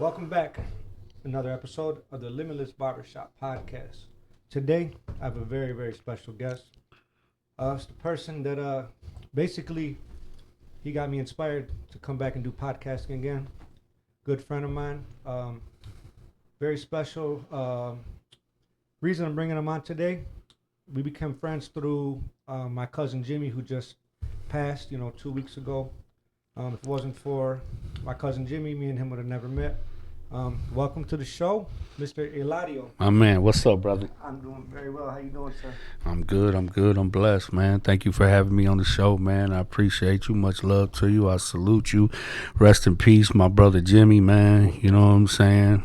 Welcome back. Another episode of the Limitless Barbershop Podcast. Today, I have a very, very special guest. It's the person that basically he got me inspired to come back and do podcasting again. Good friend of mine. Very special. Reason I'm bringing him on today. We became friends through my cousin Jimmy, who just passed, 2 weeks ago. If it wasn't for my cousin Jimmy, me and him would have never met. Welcome to the show, Mr. Eladio. My man, what's up, brother? I'm doing very well. How you doing, sir? I'm good. I'm blessed, man. Thank you for having me on the show, man. I appreciate you. Much love to you. I salute you. Rest in peace, my brother Jimmy, man. You know what I'm saying?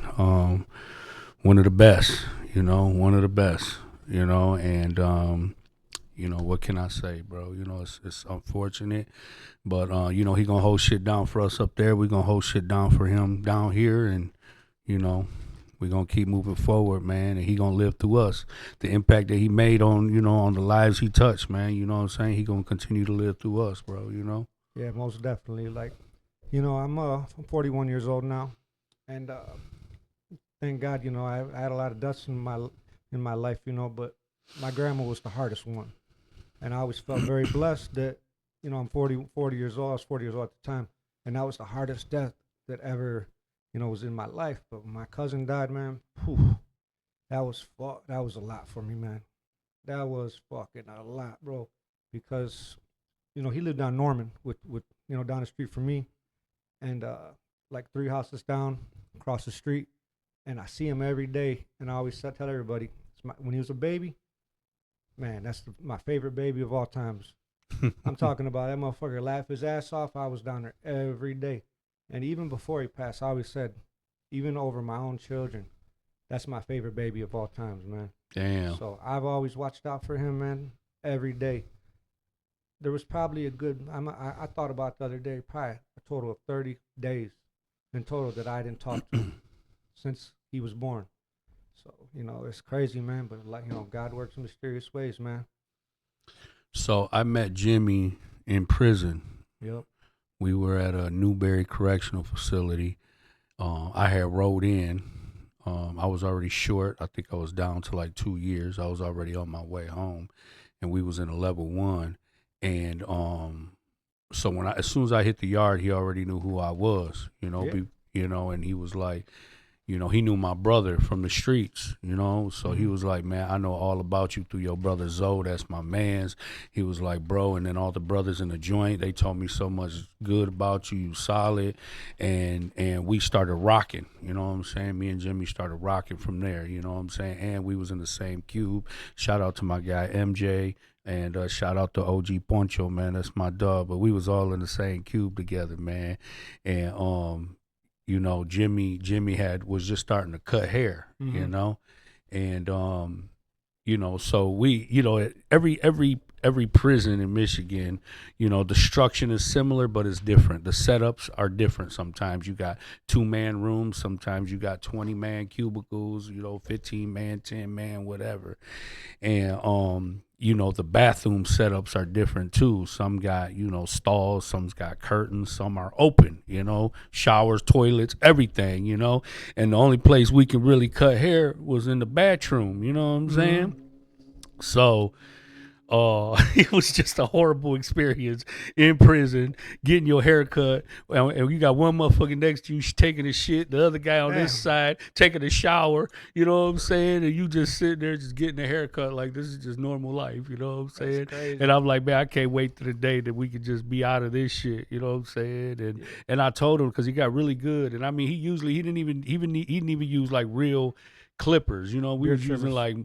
One of the best, and what can I say, bro? It's unfortunate, but he gonna hold shit down for us up there. We gonna hold shit down for him down here, and we gonna keep moving forward, man. And he gonna live through us. The impact that he made on on the lives he touched, man. You know what I'm saying? He gonna continue to live through us, bro. Yeah, most definitely. I'm 41 years old now, and thank God, I had a lot of dust in my life, but my grandma was the hardest one. And I always felt very blessed that, I'm 40 years old. I was 40 years old at the time. And that was the hardest death that ever, was in my life. But when my cousin died, man, that was a lot for me, man. That was fucking a lot, bro. Because, he lived down Norman with down the street from me. And like 3 houses down, across the street. And I see him every day. And I always tell everybody, when he was a baby, man, that's my favorite baby of all times. I'm talking about that motherfucker laugh his ass off. I was down there every day. And even before he passed, I always said, even over my own children, that's my favorite baby of all times, man. Damn. So I've always watched out for him, man, every day. There was probably I thought about the other day, probably a total of 30 days in total that I didn't talk to him since he was born. So, it's crazy, man, but God works in mysterious ways, man. So I met Jimmy in prison. Yep. We were at a Newberry Correctional Facility. I had rode in. I was already short. I think I was down to like 2 years. I was already on my way home, and we was in a level 1. And so as soon as I hit the yard, he already knew who I was. And he was like, he knew my brother from the streets, so he was like, man, I know all about you through your brother Zoe. That's my man's. He was like, bro, and then all the brothers in the joint, they told me so much good about you. You solid. And we started rocking, you know what I'm saying? Me and Jimmy started rocking from there, you know what I'm saying? And we was in the same cube. Shout out to my guy MJ. And shout out to OG Poncho, man. That's my dog. But we was all in the same cube together, man. And Jimmy was just starting to cut hair, and so we, every prison in Michigan, the structure is similar, but it's different. The setups are different. Sometimes you got 2-man rooms, sometimes you got 20-man cubicles, 15-man, 10-man, whatever. And the bathroom setups are different too. Some got, stalls, some's got curtains, some are open, showers, toilets, everything, and the only place we can really cut hair was in the bathroom, you know what I'm saying? So it was just a horrible experience in prison, getting your hair cut, and you got one motherfucker next to you taking a shit, the other guy on this side taking a shower, you know what I'm saying? And you just sitting there just getting a haircut like this is just normal life, you know what I'm saying? And I'm like, man, I can't wait to the day that we can just be out of this shit, you know what I'm saying? And I told him, because he got really good, and I mean, he didn't even use like real clippers, we were using like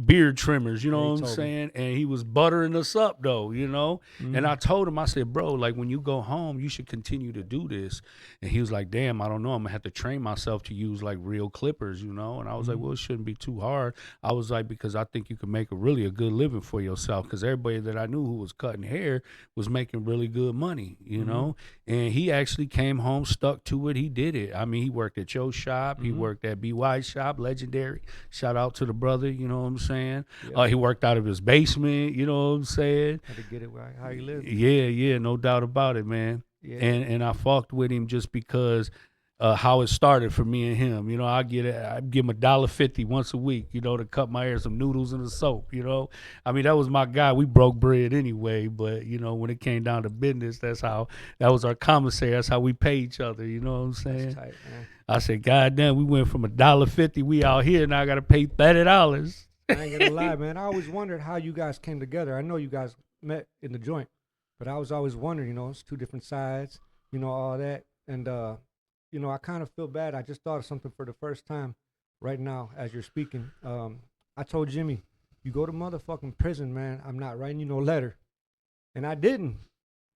beard trimmers, you know what I'm saying? And he was buttering us up though, And I told him, I said, bro, like when you go home, you should continue to do this. And he was like, damn, I don't know. I'm gonna have to train myself to use like real clippers, And I was like, well, it shouldn't be too hard. I was like, because I think you can make a good living for yourself. Because everybody that I knew who was cutting hair was making really good money, know? And he actually came home, stuck to it. He did it. I mean, he worked at your shop. He worked at BY's shop, Legendary. Shout out to the brother, you know what I'm saying? Yep. He worked out of his basement, you know what I'm saying? Had to get it how he lived. Yeah, no doubt about it, man. Yeah. And I fucked with him just because how it started for me and him. You know, I give him $1.50 once a week, you know, to cut my hair, some noodles and a soap, you know. I mean, that was my guy. We broke bread anyway, but you know, when it came down to business, that was our commissary. That's how we pay each other, you know what I'm saying? That's tight, man. I said, God damn, we went from $1.50, we out here now I gotta pay $30. I ain't gonna lie, man. I always wondered how you guys came together. I know you guys met in the joint, but I was always wondering, you know, it's two different sides, you know, all that. And you know, I kind of feel bad. I just thought of something for the first time right now as you're speaking. I told Jimmy, you go to motherfucking prison, man. I'm not writing you no letter. And I didn't.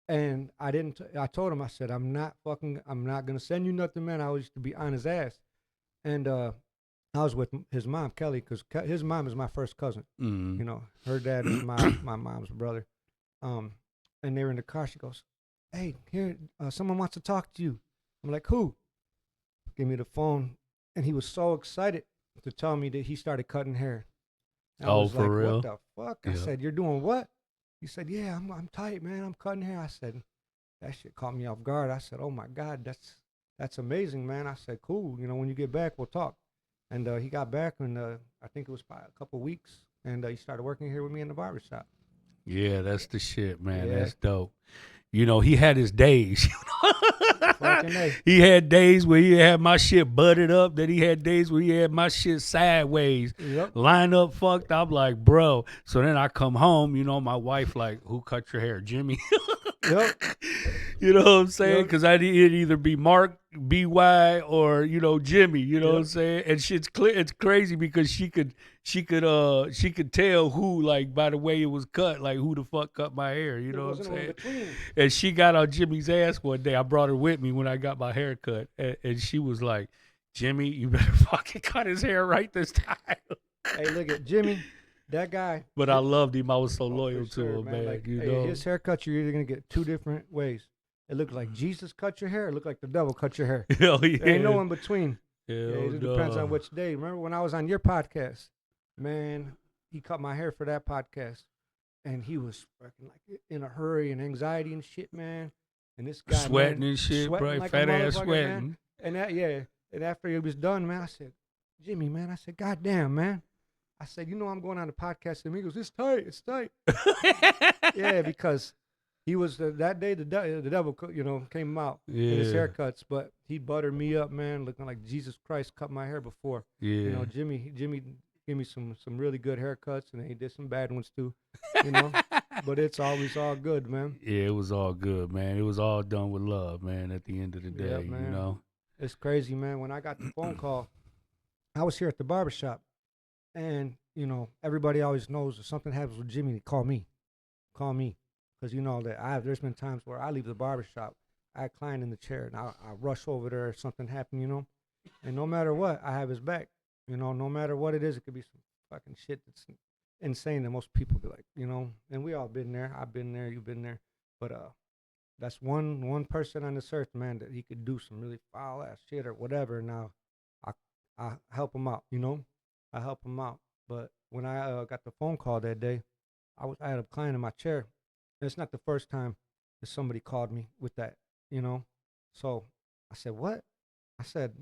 And I didn't. I told him, I said, I'm not going to send you nothing, man. I used to be on his ass. And I was with his mom, Kelly, because his mom is my first cousin. Mm. You know, her dad is my mom's brother. And they were in the car. She goes, hey, here, someone wants to talk to you. I'm like, who? Give me the phone, and he was so excited to tell me that he started cutting hair. And I was for like, real? what the fuck? I said, you're doing what? He said, yeah, I'm tight, man. I'm cutting hair. I said, that shit caught me off guard. I said, oh my God, that's amazing, man. I said, cool. You know, when you get back, we'll talk. And he got back, and I think it was probably a couple weeks, and he started working here with me in the barbershop. Yeah, that's the shit, man. Yeah. That's dope. You know, he had his days. Fucking A. He had days where he had my shit butted up. Then he had days where he had my shit sideways, line up fucked. I'm like, bro. So then I come home, you know, my wife like, who cut your hair, Jimmy? Yep. You know what I'm saying? Because it'd either be Mark, BY, or you know Jimmy. You know what I'm saying? And shit's clear. It's crazy because she could tell who, like, by the way it was cut, like who the fuck cut my hair. You know what I'm saying? And she got on Jimmy's ass one day. I brought her with me when I got my hair cut, and she was like, "Jimmy, you better fucking cut his hair right this time." Hey, look at Jimmy. That guy. But I loved him. I was so loyal to him, man. Like, you hey, know, his haircut, you're either gonna get two different ways. It looked like Jesus cut your hair. It looked like the devil cut your hair. Hell yeah. There ain't no in between. It depends on which day. Remember when I was on your podcast, man? He cut my hair for that podcast, and he was fucking like in a hurry and anxiety and shit, man. And this guy sweating man, and shit, bro. like Fat ass sweating. Man. And and after he was done, man, I said, Jimmy, man, I said, God damn, man. I said, you know, I'm going on the podcast, and he goes, it's tight. Yeah, because he was that day the devil, you know, came out in his haircuts, but he buttered me up, man, looking like Jesus Christ cut my hair before. Yeah, you know, Jimmy gave me some really good haircuts, and he did some bad ones too, you know. But it's always all good, man. Yeah, it was all good, man. It was all done with love, man. At the end of the day, you know, it's crazy, man. When I got the phone call, I was here at the barbershop. And, you know, everybody always knows if something happens with Jimmy, call me. Because, you know, that there's been times where I leave the barbershop, I recline in the chair, and I rush over there if something happened, you know. And no matter what, I have his back. You know, no matter what it is, it could be some fucking shit that's insane that most people be like, you know. And we all been there. I've been there. You've been there. But that's one person on this earth, man, that he could do some really foul-ass shit or whatever. Now, I help him out, you know. I help him out. But when I got the phone call that day, I had a client in my chair. And it's not the first time that somebody called me with that, you know. So I said, what? I said,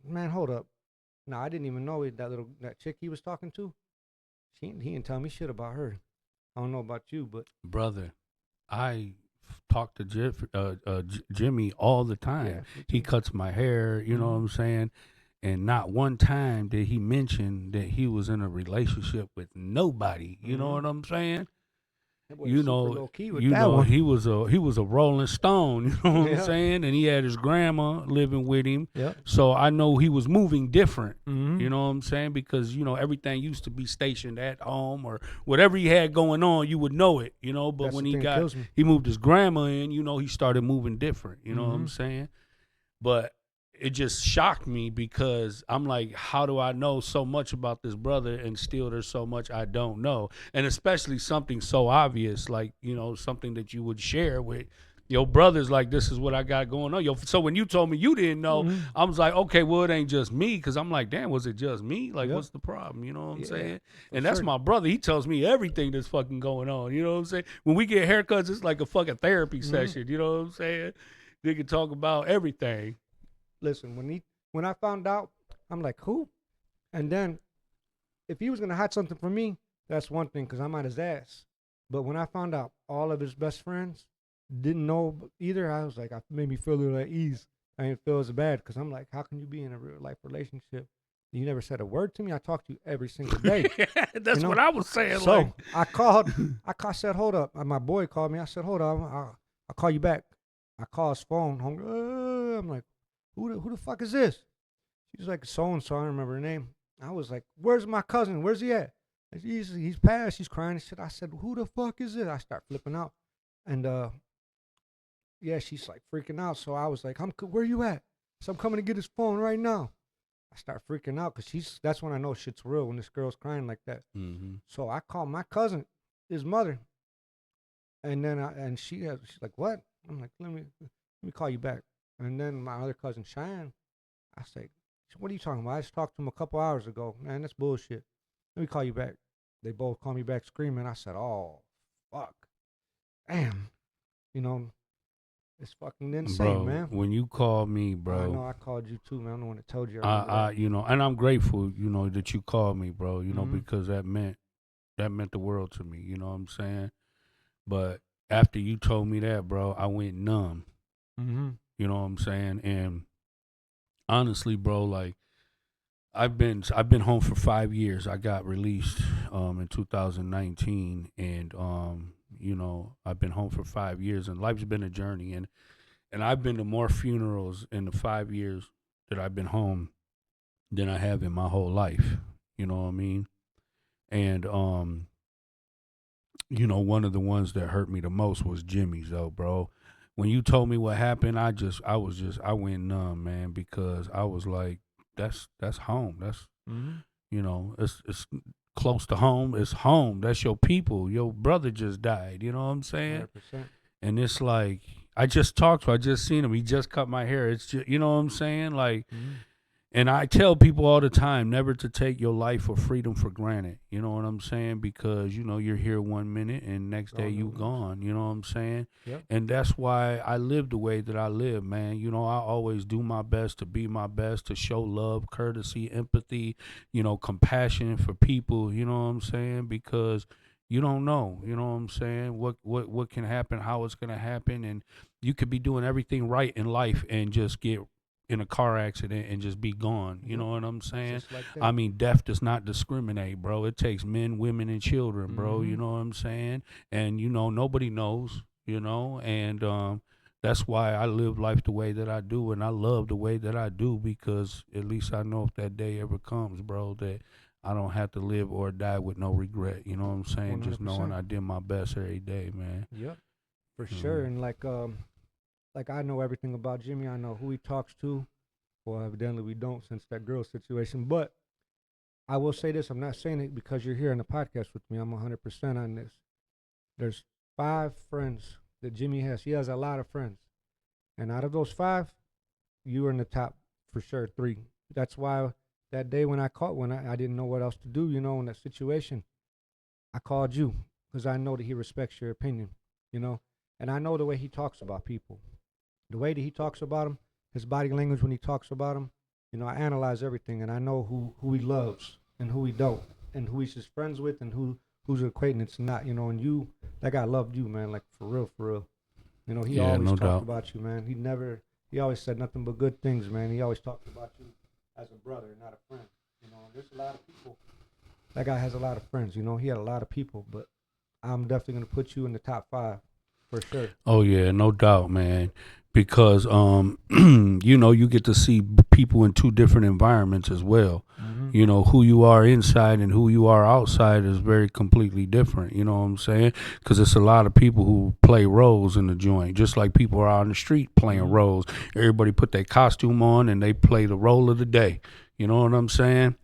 man, hold up. No, I didn't even know that chick he was talking to. He didn't tell me shit about her. I don't know about you, but brother, I talk to Jimmy all the time. Yeah, he cuts my hair. You know what I'm saying? And not one time did he mention that he was in a relationship with nobody. You know what I'm saying? You know, he was a Rolling Stone. You know what I'm saying? And he had his grandma living with him. Yep. So I know he was moving different. You know what I'm saying? Because you know everything used to be stationed at home or whatever he had going on, you would know it. You know, but that's when he moved his grandma in, you know, he started moving different. You know what I'm saying? But it just shocked me because I'm like, how do I know so much about this brother and still there's so much I don't know? And especially something so obvious, like, you know, something that you would share with your brothers, like, this is what I got going on. So when you told me you didn't know, I was like, okay, well, it ain't just me. Because I'm like, damn, was it just me? Like, what's the problem? You know what I'm saying? And that's my brother. He tells me everything that's fucking going on. You know what I'm saying? When we get haircuts, it's like a fucking therapy session. You know what I'm saying? They can talk about everything. listen, when I found out, I'm like, who? And then if he was gonna hide something from me, that's one thing, cause I'm at his ass. But when I found out all of his best friends didn't know either, I was like, I made me feel a little at ease. I didn't feel as bad, cause I'm like, how can you be in a real life relationship? You never said a word to me. I talked to you every single day. That's what I was saying. So Like, I said, hold up. My boy called me. I said, hold up. I'll call you back. I call his phone. I'm like, who the fuck is this? She's like, so and so. I don't remember her name. I was like, where's my cousin? Where's he at? He's passed. He's crying and shit. I said, who the fuck is it? I start flipping out. And yeah, she's like freaking out. So I was like, where you at? So I'm coming to get his phone right now. I start freaking out because that's when I know shit's real, when this girl's crying like that. mm-hmm. So I call my cousin, his mother, and then she's like, what? I'm like, let me call you back. And then my other cousin Cheyenne, I say, what are you talking about? I just talked to him a couple hours ago. Man, that's bullshit. Let me call you back. They both call me back screaming. I said, oh, fuck. Damn. You know, it's fucking insane, Bro, man. when you called me, bro, I know I called you too, man. I'm the one that told you. you know, and I'm grateful, you know, that you called me, bro, you know, Mm-hmm. because that meant the world to me, you know what I'm saying? But after you told me that, bro, I went numb. Mm-hmm. You know what I'm saying? And honestly, bro, like I've been home for 5 years. I got released in 2019, and you know, I've been home for 5 years, and life's been a journey, and I've been to more funerals in the 5 years that I've been home than I have in my whole life. You know what I mean? And you know, one of the ones that hurt me the most was Jimmy's, though, bro. When you told me what happened, I went numb, man, because I was like, that's home. That's, Mm-hmm. you know, it's close to home. It's home. That's your people. Your brother just died. You know what I'm saying? 100%. And it's like I just seen him. He just cut my hair. It's just, you know what I'm saying? Like, Mm-hmm. and I tell people all the time never to take your life or freedom for granted. You know what I'm saying? Because, you know, you're here 1 minute and next day you gone. You know what I'm saying? Yep. And that's why I live the way that I live, man. You know, I always do my best to be my best, to show love, courtesy, empathy, you know, compassion for people. You know what I'm saying? Because you don't know, you know what I'm saying? What can happen, how it's gonna happen, and you could be doing everything right in life and just get in a car accident and just be gone. You Yep. know what I'm saying? Just like that. I mean, death does not discriminate, bro. It takes men, women, and children, bro. Mm-hmm. You know what I'm saying? And you know, nobody knows. You know, and that's why I live life the way that I do, and I love the way that I do because at least I know if that day ever comes, bro, that I don't have to live or die with no regret. You know what I'm saying? Just knowing 100%. I did my best every day, man. Yep. For You sure. know? And like I know everything about Jimmy. I know who he talks to. Well, evidently we don't since that girl situation. But I will say this: I'm not saying it because you're here on the podcast with me. I'm 100% on this. There's 5 friends that Jimmy has. He has a lot of friends, and out of those 5, you were in the top for sure 3. That's why that day when I didn't know what else to do, you know, in that situation, I called you because I know that he respects your opinion, you know, and I know the way he talks about people, the way that he talks about them, his body language when he talks about them. You know, I analyze everything, and I know who he loves and who he don't, and who he's just friends with, and who's an acquaintance and not. You know, and you, that guy loved you, man, like for real, for real. You know, he Yeah, always no talked doubt. about you, man. He always said nothing but good things, man. He always talked about you as a brother, not a friend. You know, and there's a lot of people. That guy has a lot of friends. You know, he had a lot of people, but I'm definitely gonna put you in the top 5 for sure. Oh yeah, no doubt, man. Because you know, you get to see people in 2 different environments as well. Mm-hmm. You know, who you are inside and who you are outside is very completely different. You know what I'm saying? Because it's a lot of people who play roles in the joint, just like people are out on the street playing Mm-hmm. roles. Everybody put their costume on and they play the role of the day. You know what I'm saying?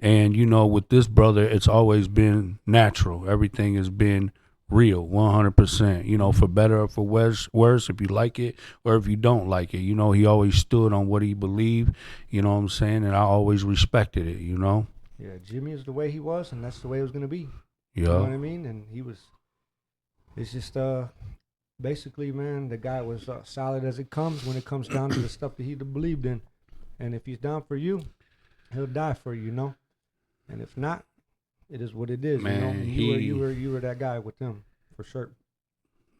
And you know, with this brother, it's always been natural. Everything has been real, 100%. You know, for better or for worse, if you like it or if you don't like it. You know, he always stood on what he believed. You know what I'm saying? And I always respected it. You know. Yeah, Jimmy is the way he was, and that's the way it was gonna be. You know Yeah. what I mean? And he was. It's just basically, man, the guy was solid as it comes when it comes down to the stuff that he believed in. And if he's down for you, he'll die for you, you know. And if not, it is what it is, Man, you know. And you were that guy with him for sure.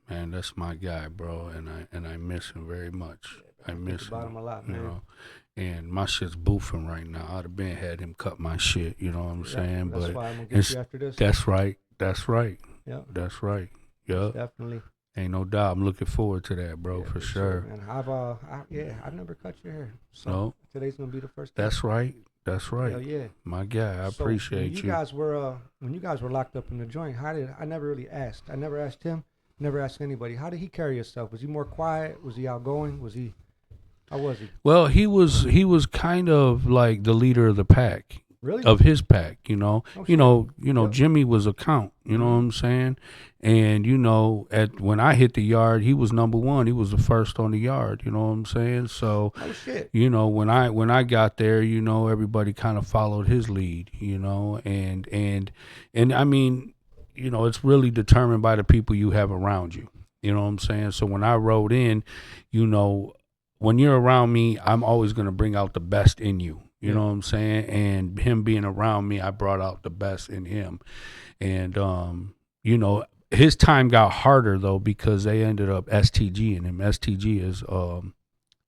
Man, that's my guy, bro, and I miss him very much. Yeah, I miss about him a lot, man. You know, and my shit's boofing right now. I'd have been had him cut my shit. You know what I'm saying? That's But why I'm gonna get you after this. that's right. That's right. Yeah, that's right. Yeah, definitely. Ain't no doubt. I'm looking forward to that, bro, for sure. And I've never cut your hair. So no, today's gonna be the first time. That's right. That's right. Hell yeah, my guy. I appreciate you. When you guys were locked up in the joint, I never really asked. I never asked him. Never asked anybody. How did he carry himself? Was he more quiet? Was he outgoing? How was he? Well, he was kind of like the leader of the pack. Really? Of his pack, you know. Oh, you know, yep. Jimmy was a count, you know what I'm saying? And when I hit the yard, he was number 1. He was the first on the yard, you know what I'm saying? So, when I got there, everybody kind of followed his lead, and I mean, it's really determined by the people you have around you. You know what I'm saying? So when I rode in, when you're around me, I'm always going to bring out the best in you. You know what I'm saying? And him being around me, I brought out the best in him. And, his time got harder, though, because they ended up STGing him. STG is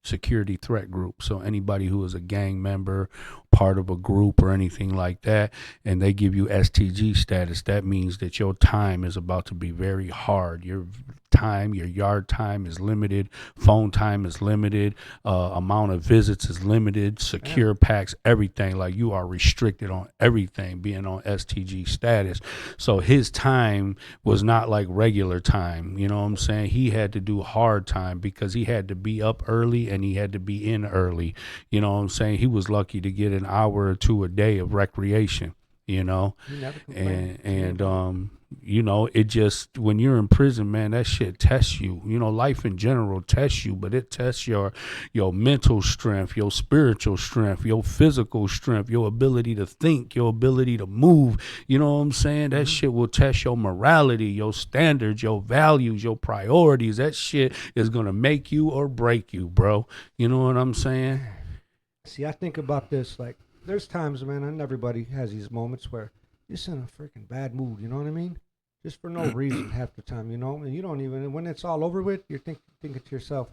security threat group. So anybody who is a gang member, part of a group or anything like that, and they give you STG status, that means that your time is about to be very hard. Your yard time is limited, phone time is limited, amount of visits is limited, secure packs, everything. Like, you are restricted on everything being on STG status. So his time was not like regular time. You know what I'm saying? He had to do hard time because he had to be up early and he had to be in early. You know what I'm saying? He was lucky to get an hour or two a day of recreation, it just, when you're in prison, man, that shit tests you. Life in general tests you, but it tests your mental strength, your spiritual strength, your physical strength, your ability to think, your ability to move. You know what I'm saying? That shit will test your morality, your standards, your values, your priorities. That shit is going to make you or break you, bro. You know what I'm saying? See, I think about this, like, there's times, man, and everybody has these moments where you're just in a freaking bad mood, you know what I mean? Just for no reason half the time, and you don't even, when it's all over with, you're thinking to yourself,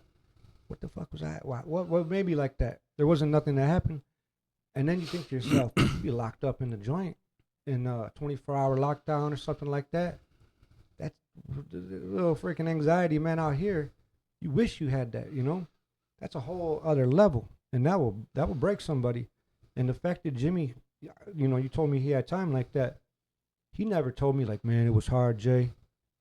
what the fuck was that? What made me like that? There wasn't nothing that happened. And then you think to yourself, you'd be locked up in the joint in a 24-hour lockdown or something like that. That's a little freaking anxiety, man, out here. You wish you had that, That's a whole other level. And that will break somebody. And the fact that Jimmy, you told me he had time like that. He never told me, like, man, it was hard, Jay.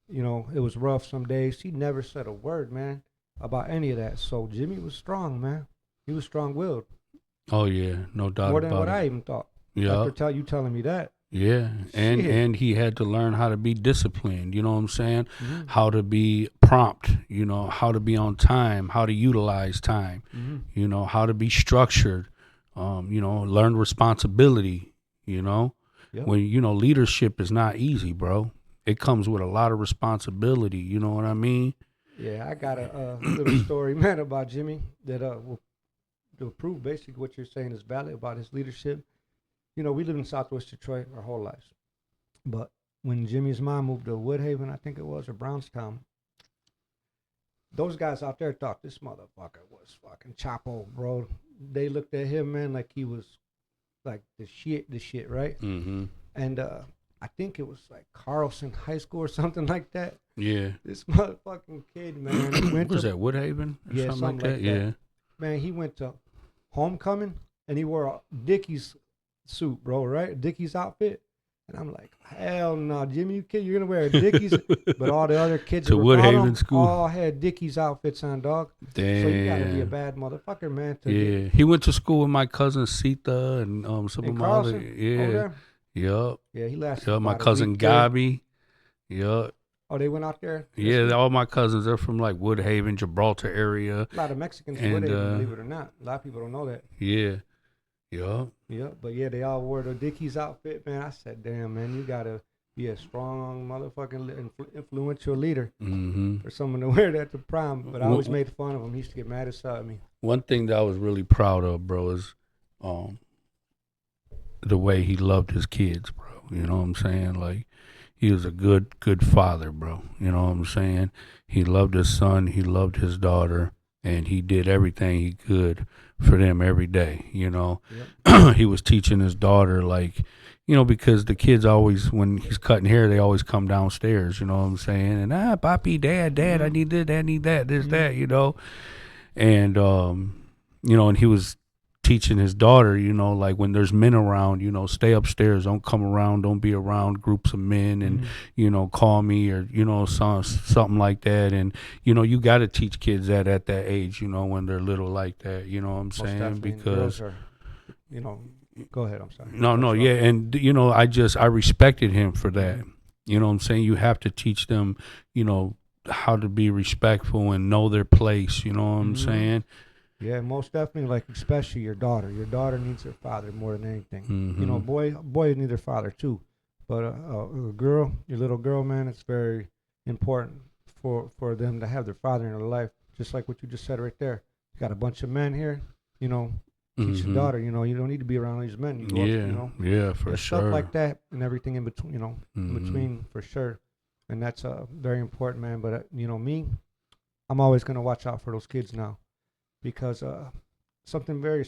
It was rough some days. He never said a word, man, about any of that. So Jimmy was strong, man. He was strong-willed. Oh, yeah, no doubt about it. More than what I even thought. Yeah. After you telling me that. Yeah, and he had to learn how to be disciplined, you know what I'm saying? Mm-hmm. How to be prompt, how to be on time, how to utilize time, how to be structured, learn responsibility, Yep. When, leadership is not easy, bro. It comes with a lot of responsibility, you know what I mean? Yeah, I got a little story, man, about Jimmy that will prove basically what you're saying is valid about his leadership. We live in Southwest Detroit our whole lives. But when Jimmy's mom moved to Woodhaven, I think it was, or Brownstown, those guys out there thought this motherfucker was fucking Chapo, bro. They looked at him, man, like he was like the shit, right? Mm-hmm. And I think it was like Carlson High School or something like that. Yeah. This motherfucking kid, man. Was that Woodhaven? Yeah, something like that. Yeah. Man, he went to homecoming and he wore a Dickies suit, bro, right? Dickies outfit. And I'm like, hell no, Jimmy, you're going to wear a Dickies? But all the other kids to Woodhaven School all had Dickies outfits on, dog. Damn. So you got to be a bad motherfucker, man. He went to school with my cousin Sita and some of my other. Yeah. Yup. Yeah, he lasted. Yup, my cousin Gabi. Yup. Oh, they went out there? Yeah, all my cousins are from like Woodhaven, Gibraltar area. A lot of Mexicans in Woodhaven, believe it or not. A lot of people don't know that. Yeah. Yeah. Yeah, but yeah, they all wore the Dickies outfit, man. I said, damn, man, you gotta be a strong motherfucking influential leader for someone to wear that to prom. But I always made fun of him. He used to get mad as hell at me. One thing that I was really proud of, bro, is um, the way he loved his kids, bro. You know what I'm saying? Like, he was a good father, bro. You know what I'm saying? He loved his son, he loved his daughter, and he did everything he could for them every day. You know, Yep. he was teaching his daughter, like, you know, because the kids always, when he's cutting hair, they always come downstairs. You know what I'm saying? And papi, dad, I need this, I need that, this, that. You know, and you know, and he was teaching his daughter, you know, like, when there's men around, you know, stay upstairs, don't come around, don't be around groups of men, and you know, call me, or you know, something like that. And you know, you got to teach kids that at that age, you know, when they're little like that. You know what I'm Most saying? definitely. Because You know, go ahead. I'm sorry. no, yeah, and you know, I respected him for that. You know what I'm saying? You have to teach them, you know, how to be respectful and know their place. You know what I'm saying? Yeah, most definitely. Like, especially your daughter. Your daughter needs her father more than anything. You know, boys need their father too, but a girl, your little girl, man, it's very important for them to have their father in their life. Just like what you just said right there. You got a bunch of men here. You know, teach your daughter. You know, you don't need to be around these men. You go Yeah, up, you know, yeah, for sure. stuff like that and everything in between. You know, in between for sure. And that's very important, man. But you know, me, I'm always gonna watch out for those kids now, because something very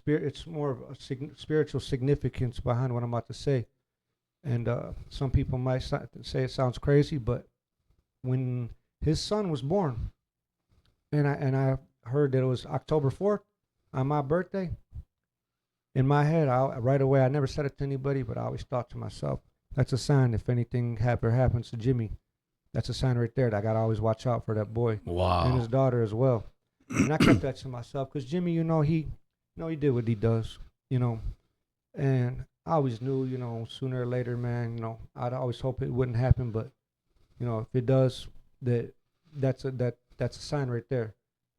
it's more of a spiritual significance behind what I'm about to say. And some people might say it sounds crazy, but when his son was born, and I heard that it was October 4th on my birthday, in my head, right away, I never said it to anybody, but I always thought to myself, that's a sign if anything happens to Jimmy. That's a sign right there that I got to always watch out for that boy. Wow. And his daughter as well. And I kept that to myself because Jimmy, you know, he did what he does, you know. And I always knew, you know, sooner or later, man, you know, I'd always hope it wouldn't happen, but you know, if it does, that's a sign right there.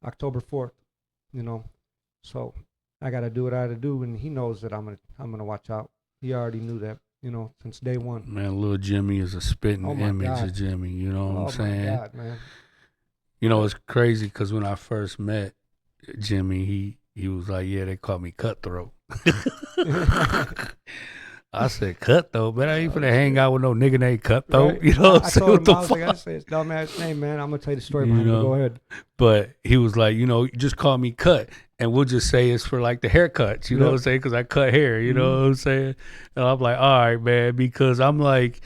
October 4th, you know. So I got to do what I got to do, and he knows that I'm gonna watch out. He already knew that, you know, since day one. Man, little Jimmy is a spitting image God. of Jimmy. You know what I'm saying? Oh my God, man. You know, it's crazy because when I first met Jimmy, he was like, yeah, they call me Cutthroat. I said, Cutthroat, man, I ain't finna hang out with no nigga named Cutthroat. Right? You know what I'm I saying? told him, I What was the like, I fuck? said, it's dumbass name, man. I'm gonna tell you the story You behind it. know? Go ahead. But he was like, you know, just call me Cut, and we'll just say it's for like the haircuts. You know Yep. what I'm saying? Because I cut hair. You know what I'm saying? And I'm like, all right, man, because I'm like,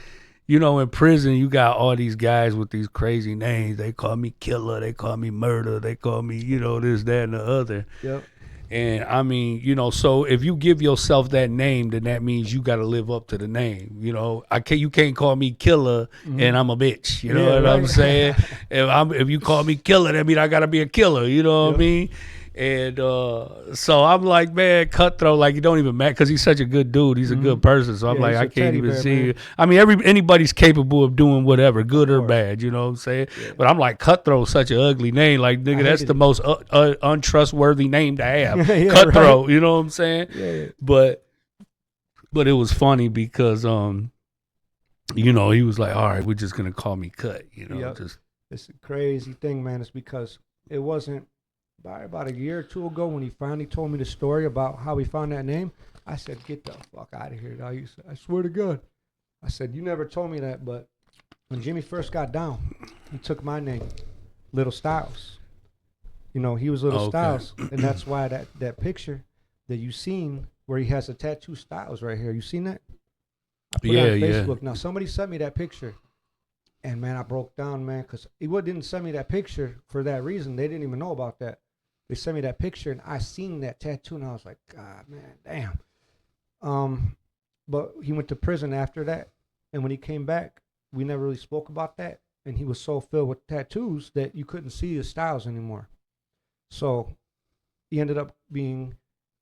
you know, in prison, you got all these guys with these crazy names. They call me Killer. They call me Murder. They call me, you know, this, that, and the other. Yep. And I mean, you know, so if you give yourself that name, then that means you got to live up to the name. You know, you can't call me Killer and I'm a bitch. You know what I'm saying? If you call me Killer, that means I got to be a killer. You know what I mean? And so I'm like, man, Cutthroat, like, you don't even matter because he's such a good dude. He's a good person. So I'm like, I can't even see you. I mean, anybody's capable of doing whatever, good or bad. You know what I'm saying? Yeah. But I'm like, Cutthroat's such an ugly name. Like, nigga, that's the most untrustworthy name to have. Cutthroat. Right. You know what I'm saying? Yeah. But it was funny because you know, he was like, all right, we're just gonna call me Cut. You know, just it's a crazy thing, man. It's because it wasn't. About a year or two ago, when he finally told me the story about how he found that name, I said, get the fuck out of here, dog. I swear to God. I said, you never told me that, but when Jimmy first got down, he took my name, Little Styles. You know, he was Little Styles, and that's why that picture that you seen where he has a tattoo Styles right here, you seen that? I put it on Facebook. Now, somebody sent me that picture, and, man, I broke down, man, because he didn't send me that picture for that reason. They didn't even know about that. They sent me that picture, and I seen that tattoo, and I was like, God, man, damn. But he went to prison after that, and when he came back, we never really spoke about that, and he was so filled with tattoos that you couldn't see his styles anymore. So he ended up being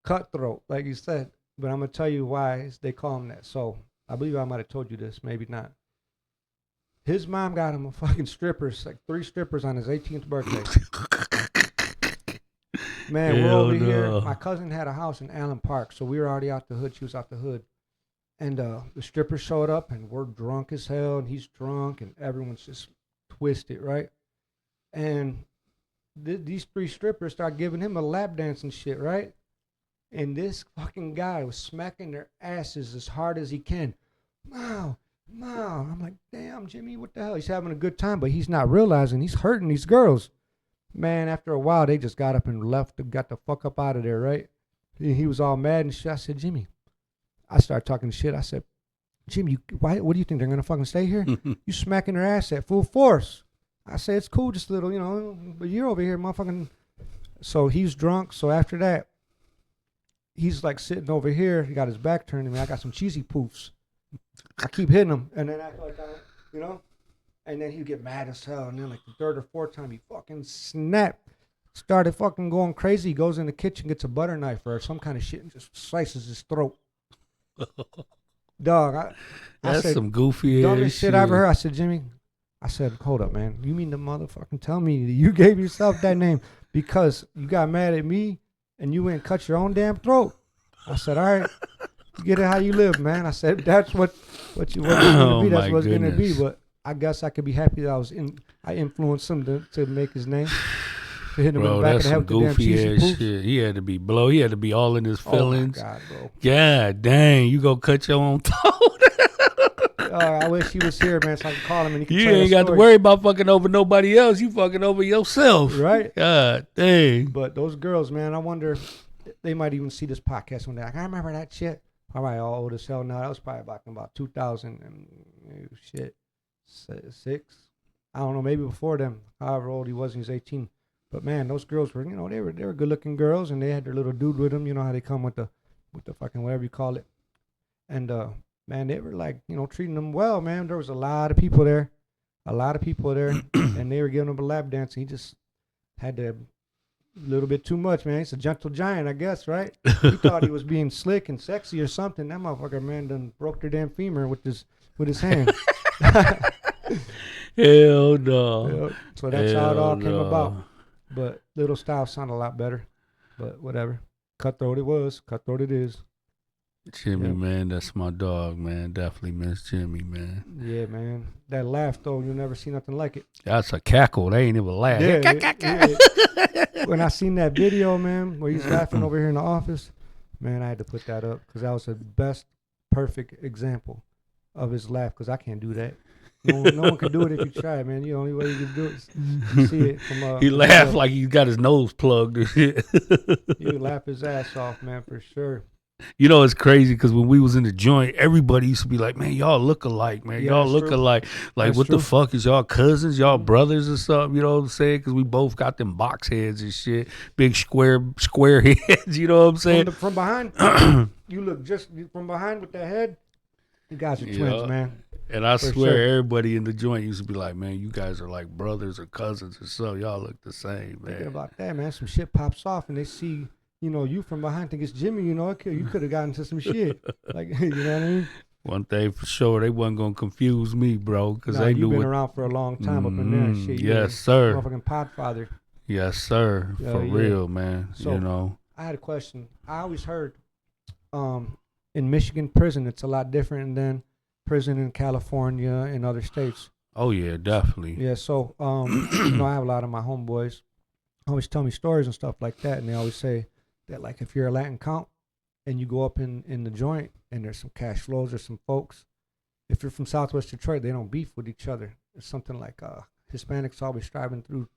Cutthroat, like you said, but I'm going to tell you why they call him that. So I believe I might have told you this, maybe not. His mom got him a fucking strippers, like 3 strippers on his 18th birthday. Man, we're over here. My cousin had a house in Allen Park, so we were already out the hood. She was out the hood. And the strippers showed up, and we're drunk as hell, and he's drunk, and everyone's just twisted, right? And these 3 strippers start giving him a lap dance and shit, right? And this fucking guy was smacking their asses as hard as he can. Wow, wow. I'm like, damn, Jimmy, what the hell? He's having a good time, but he's not realizing he's hurting these girls. Man, after a while, they just got up and left and got the fuck up out of there, right? He was all mad and shit. I said, Jimmy, I started talking shit. I said, Jimmy, what do you think? They're going to fucking stay here? You smacking their ass at full force. I said, it's cool, just a little, but you're over here, motherfucking. So he's drunk. So after that, he's like sitting over here. He got his back turned to me. I got some cheesy poofs. I keep hitting him. And then act like and then he'd get mad as hell. And then like the third or fourth time, he fucking snapped. Started fucking going crazy. He goes in the kitchen, gets a butter knife or some kind of shit and just slices his throat. Dog, That's I said, some goofy dumbest ass shit I ever heard. I said, Jimmy, I said, hold up, man. You mean to motherfucking tell me that you gave yourself that name because you got mad at me and you went and cut your own damn throat? I said, all right, you get it how you live, man. I said, that's what it's going to be. That's what it's going to be. But I guess I could be happy that I influenced him to make his name. To hit him in the back of the head with the damn cheesy ass shit. He had to be He had to be all in his feelings. Oh my God, bro. God dang, you go cut your own throat. I wish he was here, man, so I could call him and he could You tell ain't got to worry about fucking over nobody else. You fucking over yourself. Right? God dang. But those girls, man, I wonder if they might even see this podcast one day. Like, I remember that shit. All right, all old as hell now. That was probably back in about 2000 and shit, 6. I don't know, maybe before them. However old he was, he was 18. But man, those girls were, they were good looking girls, and they had their little dude with them. You know how they come with the fucking whatever you call it. And man, they were like, treating them well, man. There was a lot of people there, and they were giving him a lap dance. And he just had a little bit too much, man. He's a gentle giant, I guess, right? He thought he was being slick and sexy or something. That motherfucker, man, done broke their damn femur with his hand. Hell no. Yep. So that's how it all came about. But Little Style sounded a lot better. But whatever. Cutthroat it was. Cutthroat it is. Jimmy, man, that's my dog, man. Definitely miss Jimmy, man. Yeah, man. That laugh, though, you'll never see nothing like it. That's a cackle. They ain't even laugh. Yeah. When I seen that video, man, where he's laughing over here in the office, man, I had to put that up because that was the best, perfect example of his laugh because I can't do that. No one can do it if you try, man. The only way you can do it is see it from he laughed like he got his nose plugged and shit. You laugh his ass off, man, for sure. It's crazy because when we was in the joint, everybody used to be like, man, y'all look alike, man. Yeah, y'all look true. alike. Like, That's what true. the fuck? Is y'all cousins, y'all brothers or something? You know what I'm saying? Because we both got them box heads and shit. Big square heads, you know what I'm saying? From behind, you look just from behind with that head. You guys are twins, man. And I For swear, sure. everybody in the joint used to be like, man, you guys are like brothers or cousins or something. Y'all look the same, Thinking man. about that, man. Some shit pops off and they see, you from behind think it's Jimmy, you could have gotten to some shit. Like, you know what I mean? One thing for sure, they wasn't going to confuse me, bro, because they knew you've been what. around for a long time up in there and shit. Yes, sir. Motherfucking podfather. Yes, sir. Yeah, For yeah. real, man. So, I had a question. I always heard in Michigan prison, it's a lot different than prison in California and other states. Oh, yeah, definitely. Yeah, so, I have a lot of my homeboys always tell me stories and stuff like that, and they always say that, like, if you're a Latin count and you go up in the joint and there's some cash flows or some folks, if you're from Southwest Detroit, they don't beef with each other. It's something like Hispanics always striving through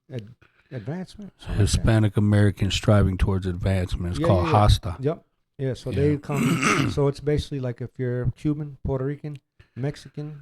advancement. Hispanic Americans striving towards advancement. It's called HASTA. Yep. Yeah, so they come. So it's basically like if you're Cuban, Puerto Rican, Mexican,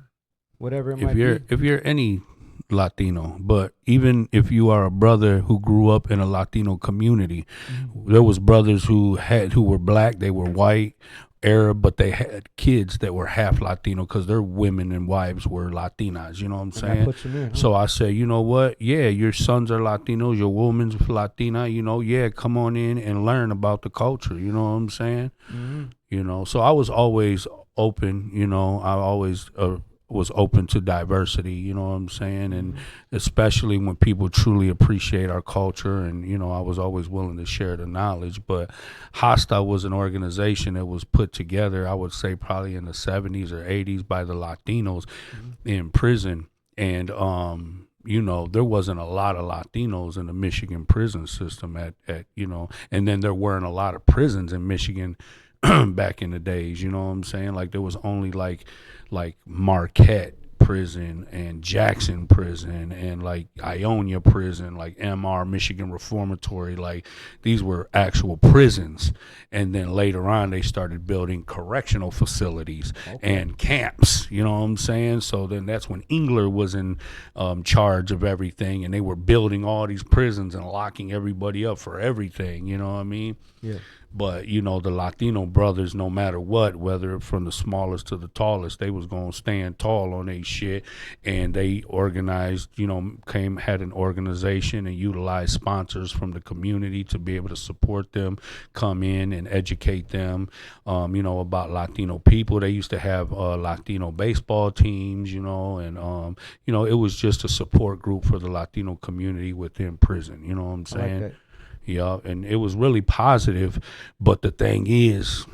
whatever it might be. If you're any Latino, but even if you are a brother who grew up in a Latino community, there was brothers who were black, they were white, Arab, but they had kids that were half Latino because their women and wives were Latinas. You know what I'm saying? That puts them in, huh? So I say, you know what? Yeah, your sons are Latinos, your woman's Latina. Yeah, come on in and learn about the culture. You know what I'm saying? Mm-hmm. So I was always open. I always was open to diversity. You know what I'm saying? And especially when people truly appreciate our culture, and I was always willing to share the knowledge. But HASTA was an organization that was put together, I would say probably in the 70s or 80s by the Latinos in prison. And there wasn't a lot of Latinos in the Michigan prison system and then there weren't a lot of prisons in Michigan back in the days, you know what I'm saying? Like there was only like Marquette prison and Jackson prison and like Ionia prison, like MR Michigan Reformatory, like these were actual prisons. And then later on they started building correctional facilities and camps, you know what I'm saying? So then that's when Engler was in charge of everything, and they were building all these prisons and locking everybody up for everything, you know what I mean? Yeah. But the Latino brothers, no matter what, whether from the smallest to the tallest, they was gonna stand tall on their shit, and they organized, had an organization and utilized sponsors from the community to be able to support them, come in and educate them, about Latino people. They used to have Latino baseball teams, and it was just a support group for the Latino community within prison. You know what I'm saying? I like that. Yeah, and it was really positive. But the thing is,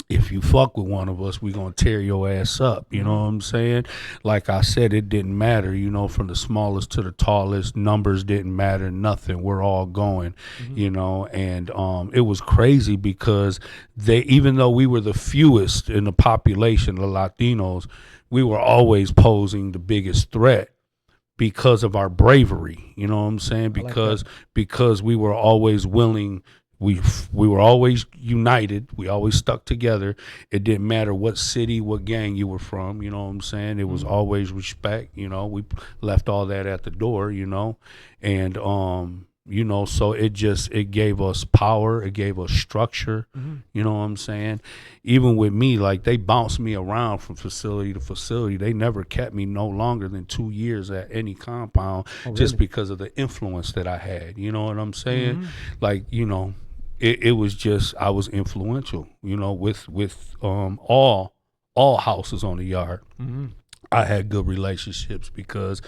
if you fuck with one of us, we gonna tear your ass up. You know what I'm saying? Like I said, it didn't matter. From the smallest to the tallest, numbers didn't matter. Nothing. We're all going. And it was crazy because even though we were the fewest in the population, the Latinos, we were always posing the biggest threat because of our bravery, you know what I'm saying? Because we were always willing, we were always united, we always stuck together. It didn't matter what city, what gang you were from, you know what I'm saying? It was always respect, we left all that at the door, and so it gave us power, it gave us structure, you know what I'm saying? Even with me, like they bounced me around from facility to facility. They never kept me no longer than 2 years at any compound just because of the influence that I had, you know what I'm saying? Like, it was just, I was influential, with all houses on the yard. I had good relationships because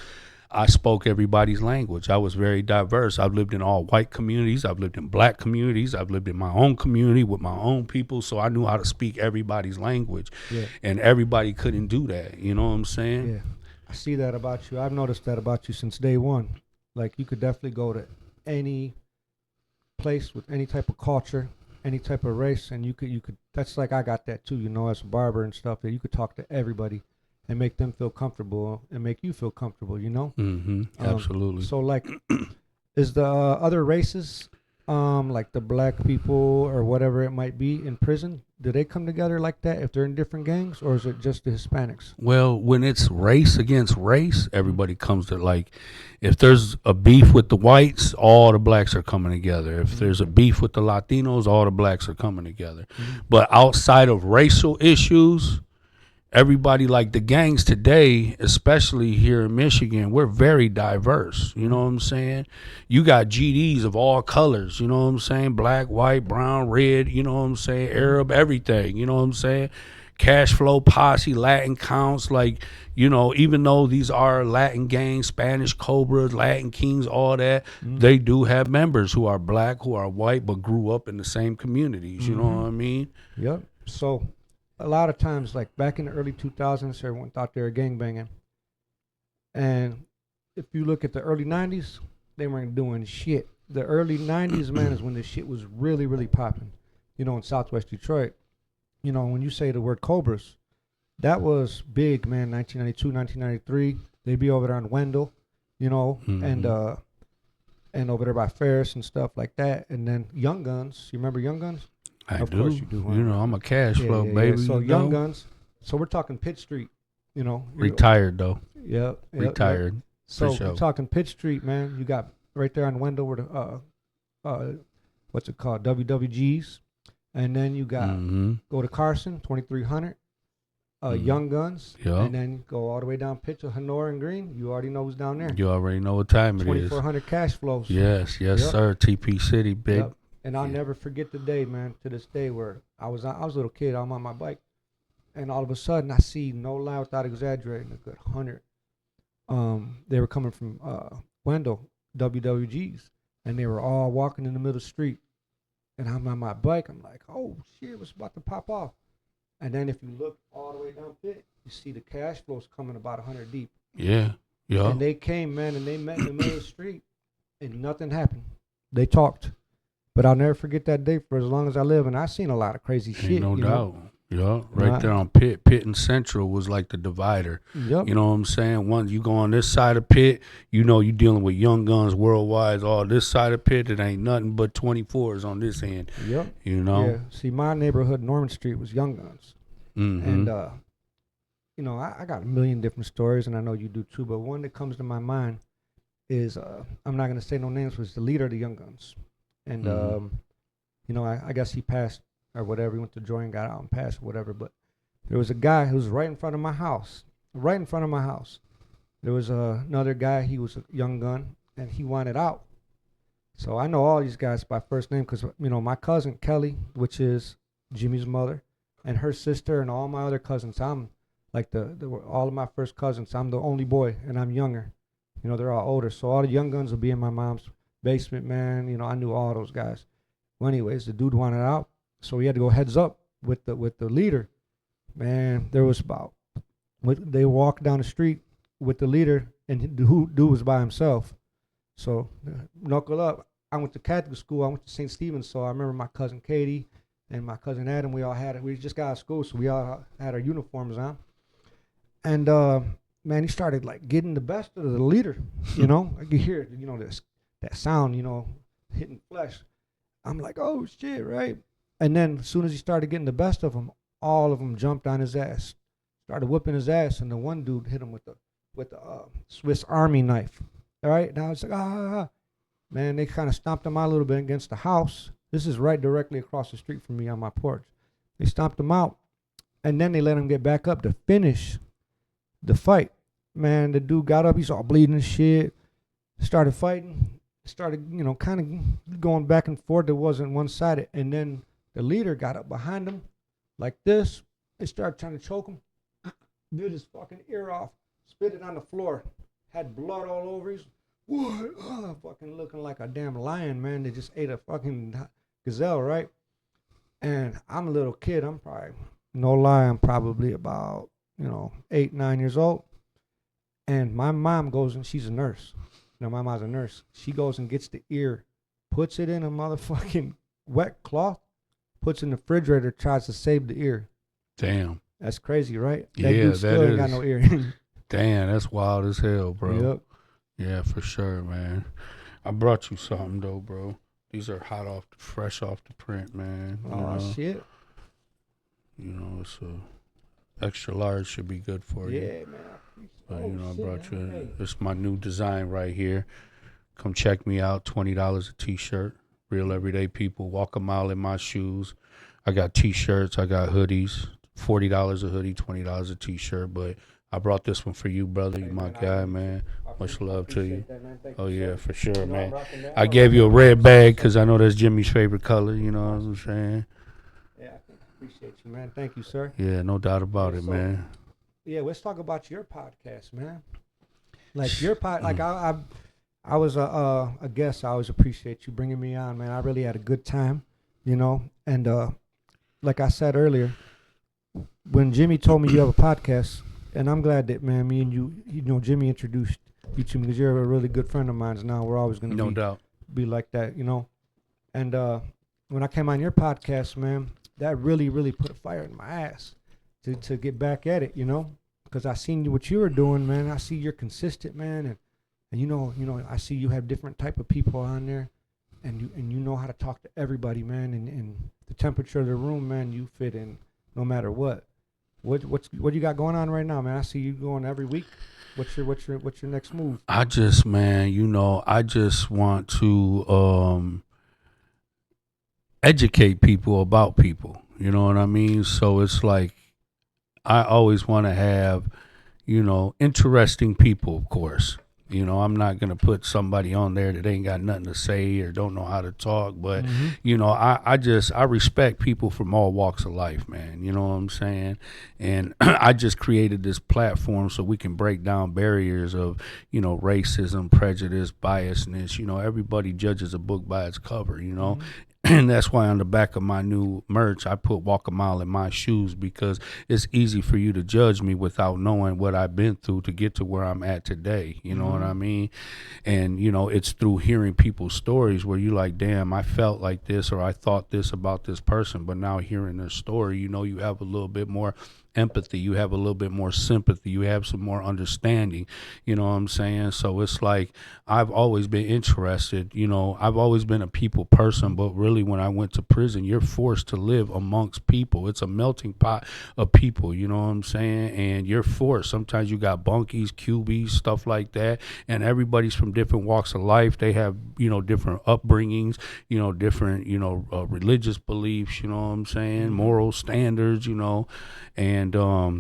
I spoke everybody's language. I was very diverse. I've lived in all white communities. I've lived in black communities. I've lived in my own community with my own people. So I knew how to speak everybody's language. Yeah. And everybody couldn't do that. You know what I'm saying? Yeah. I see that about you. I've noticed that about you since day one. Like you could definitely go to any place with any type of culture, any type of race, and you could that's like I got that too, as a barber and stuff, that you could talk to everybody and make them feel comfortable and make you feel comfortable, Absolutely. So like, is the other races, like the black people or whatever it might be in prison, do they come together like that if they're in different gangs, or is it just the Hispanics? Well, when it's race against race, everybody comes to, like, if there's a beef with the whites, all the blacks are coming together. If there's a beef with the Latinos, all the blacks are coming together. But outside of racial issues, everybody, like the gangs today, especially here in Michigan, we're very diverse. You know what I'm saying? You got GDs of all colors, you know what I'm saying? Black, white, brown, red, you know what I'm saying? Arab, everything, you know what I'm saying? Cash flow posse, Latin counts, like, even though these are Latin gangs, Spanish Cobras, Latin Kings, all that, they do have members who are black, who are white, but grew up in the same communities, you know what I mean? Yep. So a lot of times, like back in the early 2000s, everyone thought they were gangbanging. And if you look at the early 90s, they weren't doing shit. The early 90s, man, is when this shit was really, really popping, in Southwest Detroit. When you say the word Cobras, that was big, man, 1992, 1993. They'd be over there on Wendell, and over there by Ferris and stuff like that. And then Young Guns. You remember Young Guns? Of course you do. Huh? I'm a cash flow, baby. So Young Guns. So we're talking Pitt Street, Retired, though. Yeah. Retired. Yep. So sure. We're talking Pitt Street, man. You got right there on Wendell where the, what's it called? WWGs. And then you got, go to Carson, 2300. Young Guns, and then go all the way down Pitt to Honora and Green. You already know who's down there. You already know what time it is. 2400 cash flows. Yes, sir. TP City, big. Yep. And I'll never forget the day, man, to this day, where I was a little kid. I'm on my bike, and all of a sudden I see, no lie, without exaggerating, a good 100. They were coming from Wendell, WWGs, and they were all walking in the middle of the street. And I'm on my bike. I'm like, oh shit, what's about to pop off? And then if you look all the way down Pitt, you see the cash flows coming about 100 deep. Yeah. Yeah. And they came, man, and they met in the middle of the street, and nothing happened. They talked. But I'll never forget that day for as long as I live. And I've seen a lot of crazy Ain't shit, no you doubt. know? Yeah, right there on Pitt. Pitt and Central was like the divider. Yep. You know what I'm saying? Once you go on this side of Pitt, you know you dealing with young guns worldwide. All this side of Pitt, it ain't nothing but 24s on this end. Yep. You know? Yeah. See, my neighborhood, Norman Street, was Young Guns. Mm-hmm. And, you know, I got a million different stories, and I know you do too. But one that comes to my mind is, I'm not going to say no names, was the leader of the Young Guns. And, you know, I guess he passed or whatever. He went to join, got out and passed or whatever. But there was a guy who was right in front of my house. Right in front of my house. There was another guy. He was a young gun, and he wanted out. So I know all these guys by first name because, you know, my cousin Kelly, which is Jimmy's mother, and her sister and all my other cousins. I'm like all of my first cousins. I'm the only boy, and I'm younger. You know, they're all older. So all the young guns will be in my mom's basement, man. You know, I knew all those guys. Well, anyways, the dude wanted out. So we had to go heads up with the leader. Man, there was about, they walked down the street with the leader, and the dude was by himself. So knuckle up. I went to Catholic school. I went to St. Stephen's. So I remember my cousin Katie and my cousin Adam. We all had it. We just got out of school, so we all had our uniforms on. And man, he started like getting the best of the leader. You know, I could hear, you know, that sound, you know, hitting flesh. I'm like, oh shit, right? And then as soon as he started getting the best of them, all of them jumped on his ass, started whipping his ass, and the one dude hit him with the Swiss Army knife. All right, now it's like man, they kind of stomped him out a little bit against the house. This is right directly across the street from me on my porch. They stomped him out, and then they let him get back up to finish the fight. Man, the dude got up, he's all bleeding and shit, started fighting, started, you know, kind of going back and forth. It wasn't one-sided, and then the leader got up behind him like this. They started trying to choke him. Bit his fucking ear off, spit it on the floor, had blood all over his. What? Fucking looking like a damn lion, man. They just ate a fucking gazelle, right? And I'm a little kid. I'm probably, no lie, I'm probably about, you know, 8, 9 years old. And my mom goes and she's a nurse. You know, my mom's a nurse. She goes and gets the ear, puts it in a motherfucking wet cloth, puts it in the refrigerator, tries to save the ear. Damn. That's crazy, right? That Yeah, dude still ain't got no ear. Damn, that's wild as hell, bro. Yep. Yeah, for sure, man. I brought you something though, bro. These are fresh off the print, man. Oh shit. You know, it's a extra large should be good for you. Yeah, man. But you know, I brought you. It's my new design right here. Come check me out. $20 a t-shirt. Real everyday people walk a mile in my shoes. I got t-shirts. I got hoodies. $40 a hoodie, $20 a t-shirt. But I brought this one for you, brother. You my guy, man. Much love to you. Oh yeah, for sure, man. I gave you a red bag because I know that's Jimmy's favorite color. You know what I'm saying? Yeah, I appreciate you, man. Thank you, sir. Yeah, no doubt about it, man. Yeah, let's talk about your podcast, man. Like your like I was a guest. I always appreciate you bringing me on, man. I really had a good time, you know. And like I said earlier, when Jimmy told me you have a podcast, and I'm glad that, man, me and you know, Jimmy introduced you to me because you're a really good friend of mine. Now we're always going to be like that, you know. And when I came on your podcast, man, that really, really put a fire in my ass to get back at it, you know, because I seen what you were doing, man. I see you're consistent, man, and you know, I see you have different type of people on there, and you know how to talk to everybody, man, and the temperature of the room, man, you fit in no matter what. What you got going on right now, man? I see you going every week. What's your next move? I just want to educate people about people. You know what I mean? So it's like I always want to have, you know, interesting people, of course. You know, I'm not going to put somebody on there that ain't got nothing to say or don't know how to talk. But, you know, I respect people from all walks of life, man. You know what I'm saying? And I just created this platform so we can break down barriers of, you know, racism, prejudice, biasness. You know, everybody judges a book by its cover, you know. And that's why on the back of my new merch, I put walk a mile in my shoes, because it's easy for you to judge me without knowing what I've been through to get to where I'm at today. You know what I mean? And, it's through hearing people's stories where you like, damn, I felt like this, or I thought this about this person. But now hearing their story, you have a little bit more empathy, you have a little bit more sympathy, you have some more understanding, you know what I'm saying? So it's like, I've always been interested, I've always been a people person, but really when I went to prison, you're forced to live amongst people. It's a melting pot of people, you know what I'm saying? And you're forced. Sometimes you got bunkies, QBs, stuff like that, and everybody's from different walks of life. They have, different upbringings, different, religious beliefs, you know what I'm saying? Moral standards, and I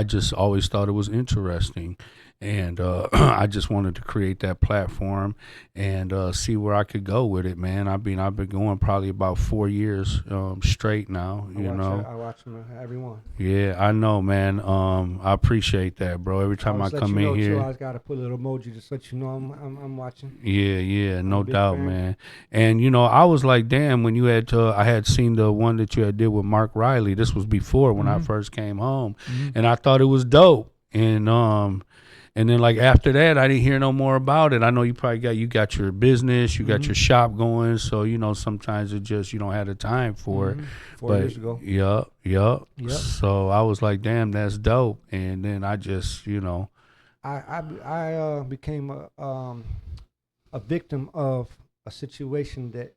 just always thought it was interesting, and I just wanted to create that platform and see where I could go with it, man. I've been going probably about 4 years straight now. I watch them every one. Yeah, I know, man. I appreciate that, bro. Every time I come in here, I got to put a little emoji just let you know I'm watching. Yeah, no doubt, man. And I was like, damn, when you had I had seen the one that you had did with Mark Riley. This was before when I first came home, and I thought it was dope. And then like after that, I didn't hear no more about it. I know you probably got your business, you got your shop going, so sometimes it just you don't have the time for it. 4 years ago. Yep. So I was like, damn, that's dope. And then I just I became a victim of a situation that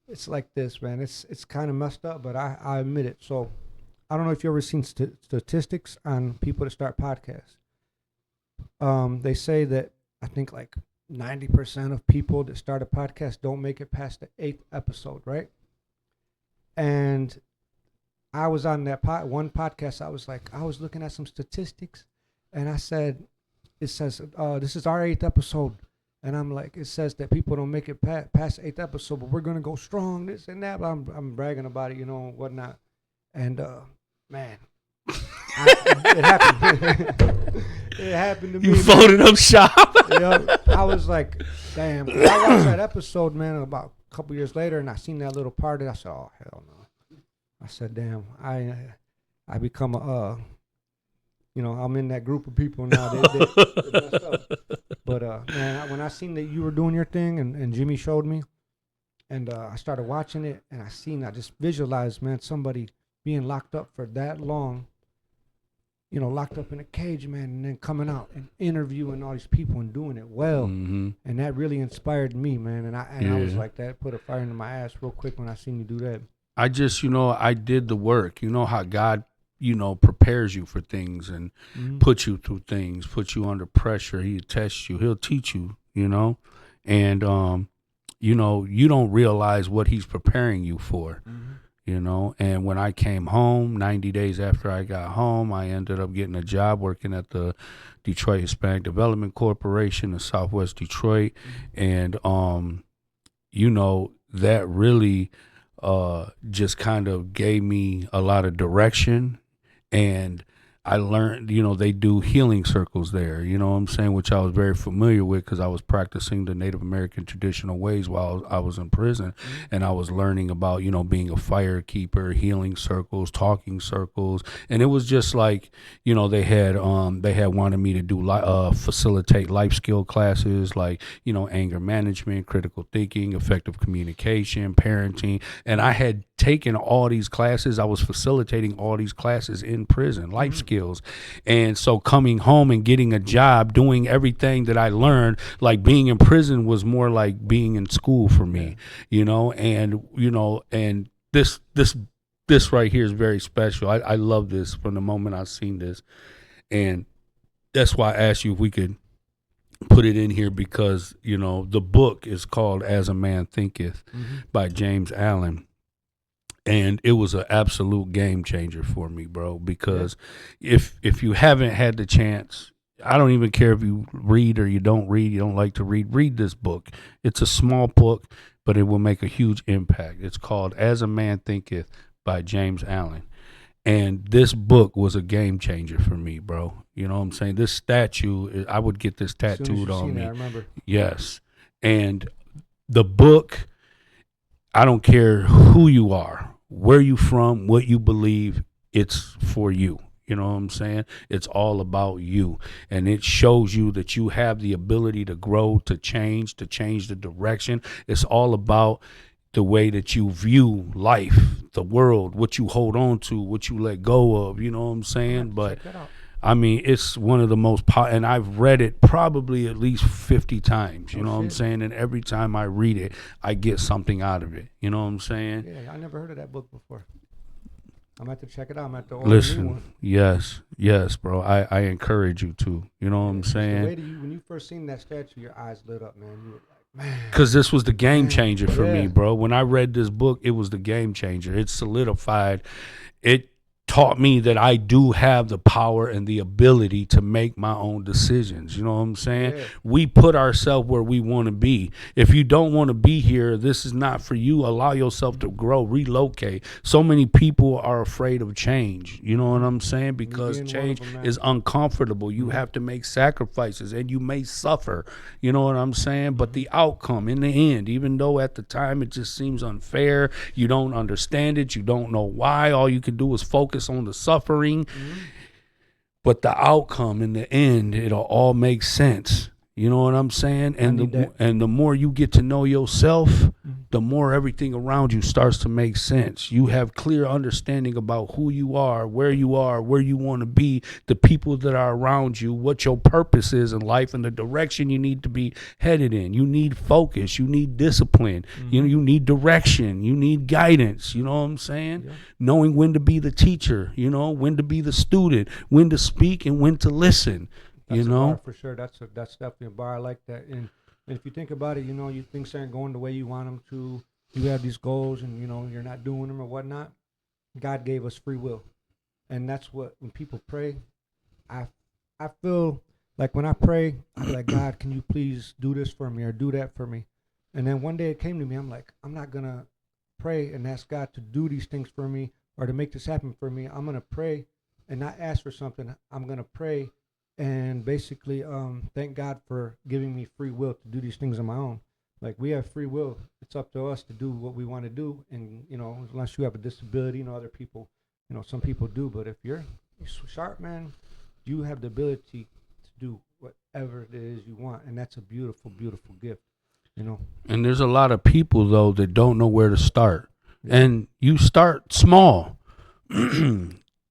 it's like this, man. It's kind of messed up, but I admit it. So I don't know if you ever seen statistics on people that start podcasts. They say that I think like 90% of people that start a podcast don't make it past the 8th episode, right? And I was on that one podcast. I was looking at some statistics, and I said, it says this is our 8th episode, and I'm like, it says that people don't make it past 8th episode, but we're gonna go strong, this and that. But I'm bragging about it, whatnot, and man. It happened. It happened to me. You folded up shop. I was like, damn. I watched that episode, man, about a couple years later, and I seen that little part. And I said, oh hell no. I said, damn. I become I'm in that group of people now. They messed up. But man, when I seen that you were doing your thing, and Jimmy showed me, and I started watching it, and I just visualized, man, somebody being locked up for that long. Locked up in a cage, man, and then coming out and interviewing all these people and doing it well. And that really inspired me, man. And I was like, that put a fire into my ass real quick when I seen you do that. I just, I did the work. You know how God, prepares you for things and puts you through things, puts you under pressure. He'll test you. He'll teach you, and, you don't realize what he's preparing you for. And when I came home, 90 days after I got home, I ended up getting a job working at the Detroit Hispanic Development Corporation in Southwest Detroit. And, that really just kind of gave me a lot of direction. And I learned, they do healing circles there, you know what I'm saying, which I was very familiar with because I was practicing the Native American traditional ways while I was in prison. And I was learning about, being a fire keeper, healing circles, talking circles. And it was just like, they had wanted me to do facilitate life skill classes like, anger management, critical thinking, effective communication, parenting. And I had taken all these classes. I was facilitating all these classes in prison, life skills. And so coming home and getting a job, doing everything that I learned, like being in prison was more like being in school for me, and this right here is very special. I love this from the moment I've seen this. And that's why I asked you if we could put it in here because, the book is called As a Man Thinketh by James Allen. And it was an absolute game changer for me, bro, because if you haven't had the chance, I don't even care if you read or you don't like to read this book. It's a small book, but it will make a huge impact. It's called As a Man Thinketh by James Allen. And this book was a game changer for me, bro. You know what I'm saying? This statue, I would get this tattooed on me. I remember. Yes. And the book, I don't care who you are, where you from, what you believe, it's for you. You know what I'm saying? It's all about you. And it shows you that you have the ability to grow, to change the direction. It's all about the way that you view life, the world, what you hold on to, what you let go of. You know what I'm saying? But I mean, it's one of the most and I've read it probably at least 50 times. You know what I'm saying? And every time I read it, I get something out of it. You know what I'm saying? Yeah, I never heard of that book before. I'm going to have to check it out. I'm at the Listen, yes, bro. I encourage you to. You know what I'm saying? The way that when you first seen that statue, your eyes lit up, man. You were like, man. Because this was the game changer for me, bro. When I read this book, it was the game changer. It solidified. It taught me that I do have the power and the ability to make my own decisions. You know what I'm saying? Yeah. We put ourselves where we want to be. If you don't want to be here, this is not for you. Allow yourself to grow, relocate. So many people are afraid of change. You know what I'm saying? Because change is uncomfortable. You have to make sacrifices and you may suffer. You know what I'm saying? But the outcome in the end, even though at the time it just seems unfair, you don't understand it, you don't know why, all you can do is focus on the suffering, but the outcome in the end, it'll all make sense. You know what I'm saying? And the more you get to know yourself, the more everything around you starts to make sense. You have clear understanding about who you are, where you want to be, the people that are around you, what your purpose is in life, and the direction you need to be headed in. You need focus. You need discipline. You need direction. You need guidance. You know what I'm saying? Yeah. Knowing when to be the teacher, when to be the student, when to speak and when to listen. That's a bar for sure. That's definitely a bar. I like that. And if you think about it, you things aren't going the way you want them to. You have these goals, and you're not doing them or whatnot. God gave us free will, and that's what when people pray, I feel like when I pray, I'm like, God, can you please do this for me or do that for me? And then one day it came to me. I'm like, I'm not gonna pray and ask God to do these things for me or to make this happen for me. I'm gonna pray and not ask for something. I'm gonna pray and basically thank God for giving me free will to do these things on my own. Like, we have free will. It's up to us to do what we want to do. And, unless you have a disability, other people, some people do. But if you're sharp, man, you have the ability to do whatever it is you want. And that's a beautiful, beautiful gift, And there's a lot of people, though, that don't know where to start. Yeah. And you start small.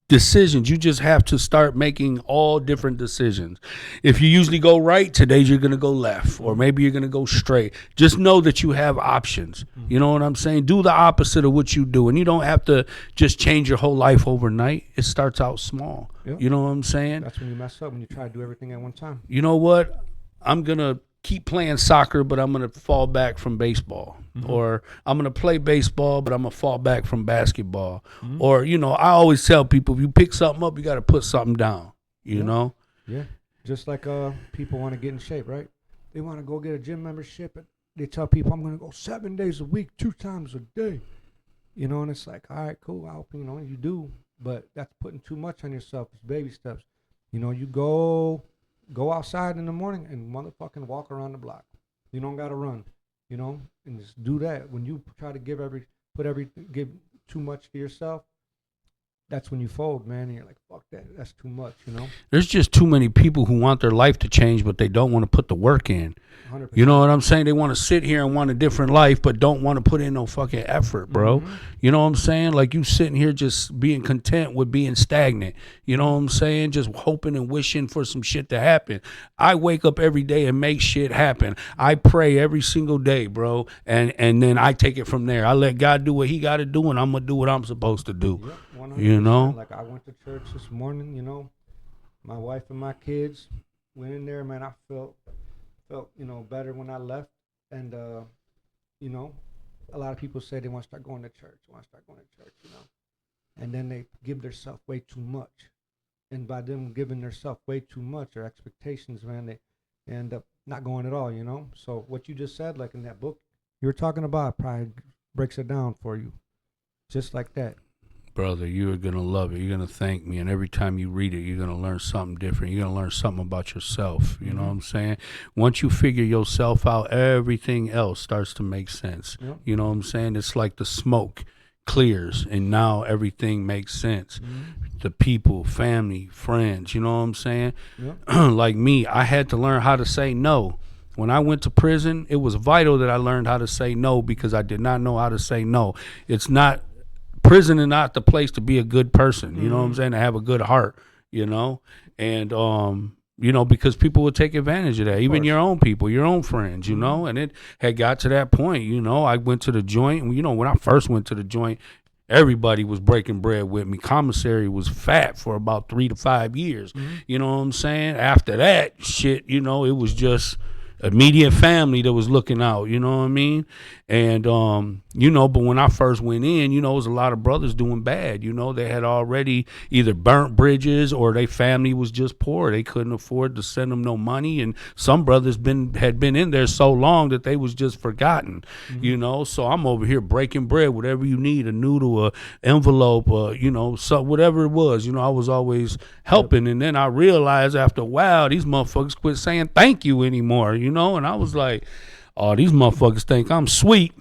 Decisions. You just have to start making all different decisions. If you usually go right, today you're going to go left, or maybe you're going to go straight. Just know that you have options. You know what I'm saying? Do the opposite of what you do. And you don't have to just change your whole life overnight. It starts out small. Yep. You know what I'm saying? That's when you mess up, when you try to do everything at one time. You know what? I'm going to keep playing soccer, but I'm going to fall back from baseball. Or I'm going to play baseball, but I'm going to fall back from basketball. Or, I always tell people, if you pick something up, you got to put something down, you know? Yeah. Just like people want to get in shape, right? They want to go get a gym membership. And they tell people, I'm going to go 7 days a week, 2 times a day. And it's like, all right, cool. I hope, you do. But that's putting too much on yourself. It's baby steps. You go outside in the morning and motherfucking walk around the block. You don't got to run. And just do that. When you try to give too much to yourself, that's when you fold, man. And you're like, fuck that. That's too much, There's just too many people who want their life to change, but they don't want to put the work in. 100%. You know what I'm saying? They want to sit here and want a different life, but don't want to put in no fucking effort, bro. You know what I'm saying? Like, you sitting here just being content with being stagnant. You know what I'm saying? Just hoping and wishing for some shit to happen. I wake up every day and make shit happen. I pray every single day, bro. And then I take it from there. I let God do what he got to do, and I'm going to do what I'm supposed to do. Yep. 100%. Like, I went to church this morning, my wife and my kids went in there, man. I felt better when I left. And a lot of people say they want to start going to church, and then they give themselves way too much. And by them giving themselves way too much, or expectations, man, they end up not going at all, So what you just said, like in that book you were talking about, probably breaks it down for you, just like that. brother, you're going to love it. You're going to thank me. And every time you read it, you're going to learn something different. You're going to learn something about yourself. You know what I'm saying? Once you figure yourself out, everything else starts to make sense. Yep. You know what I'm saying? It's like the smoke clears and now everything makes sense. The people, family, friends, you know what I'm saying? Yep. Like me, I had to learn how to say no. When I went to prison, it was vital that I learned how to say no because I did not know how to say no. It's not, prison is not the place to be a good person, you know what I'm saying, to have a good heart, you know? And, you know, because people would take advantage of that, even your own people, your own friends, you know? And it had got to that point, you know, I went to the joint, and, you know, when I first went to the joint, everybody was breaking bread with me. Commissary was fat for about 3 to 5 years, you know what I'm saying? After that shit, you know, it was just immediate family that was looking out, you know what I mean? And you know, but when I first went in, you know, it was a lot of brothers doing bad, you know. They had already either burnt bridges or their family was just poor. They couldn't afford to send them no money, and some brothers had been in there so long that they was just forgotten, you know. So I'm over here breaking bread, whatever you need, a noodle, a envelope, you know, so whatever it was, you know, I was always helping. And then I realized after a while, these motherfuckers quit saying thank you anymore, you know. And I was like, oh, these motherfuckers think I'm sweet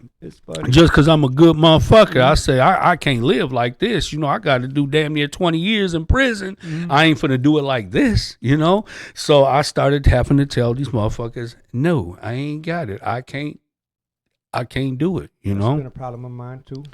just because I'm a good motherfucker. I say, I can't live like this. You know, I got to do damn near 20 years in prison. I ain't finna do it like this, you know. So I started having to tell these motherfuckers, no, I ain't got it. I can't do it, you know. That's been a problem of mine too.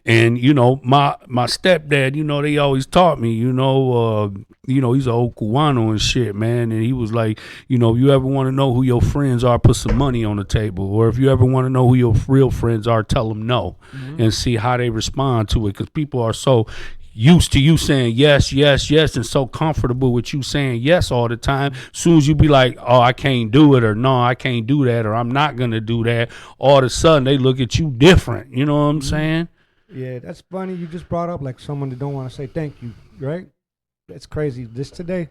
And you know, my stepdad, you know, they always taught me, you know, he's an old Cubano and shit, man. And he was like, you know, if you ever want to know who your friends are, put some money on the table. Or if you ever want to know who your real friends are, tell them no, and see how they respond to it. Because people are so used to you saying yes, yes, yes, and so comfortable with you saying yes all the time. Soon as you be like, oh, I can't do it, or no, I can't do that, or I'm not gonna do that, all of a sudden they look at you different. You know what I'm saying? Yeah, that's funny. You just brought up like someone that don't want to say thank you, right? It's crazy. This today,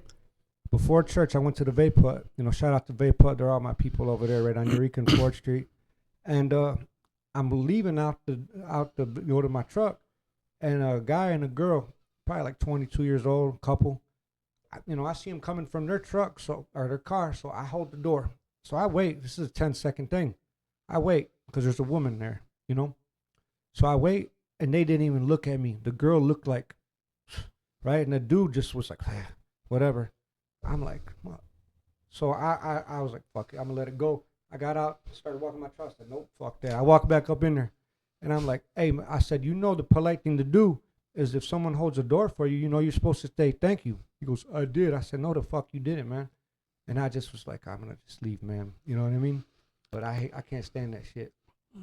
before church, I went to the Vape Hut. You know, shout out to Vape Hut. They're all my people over there, right on Eureka and 4th Street. And I'm leaving out to go to my truck. And a guy and a girl, probably like 22 years old, couple, you know, I see them coming from their truck, or their car, so I hold the door. So I wait. This is a 10-second thing. I wait because there's a woman there, you know. So I wait, and they didn't even look at me. The girl looked like, right, and the dude just was like, whatever. I'm like, what? So I was like, fuck it, I'm gonna let it go. I got out, started walking my truck. I said, nope, fuck that. I walked back up in there. And I'm like, hey, I said, you know, the polite thing to do is if someone holds a door for you, you know, you're supposed to say thank you. He goes, I did. I said, no, the fuck you didn't, man. And I just was like, I'm going to just leave, man. You know what I mean? But I can't stand that shit.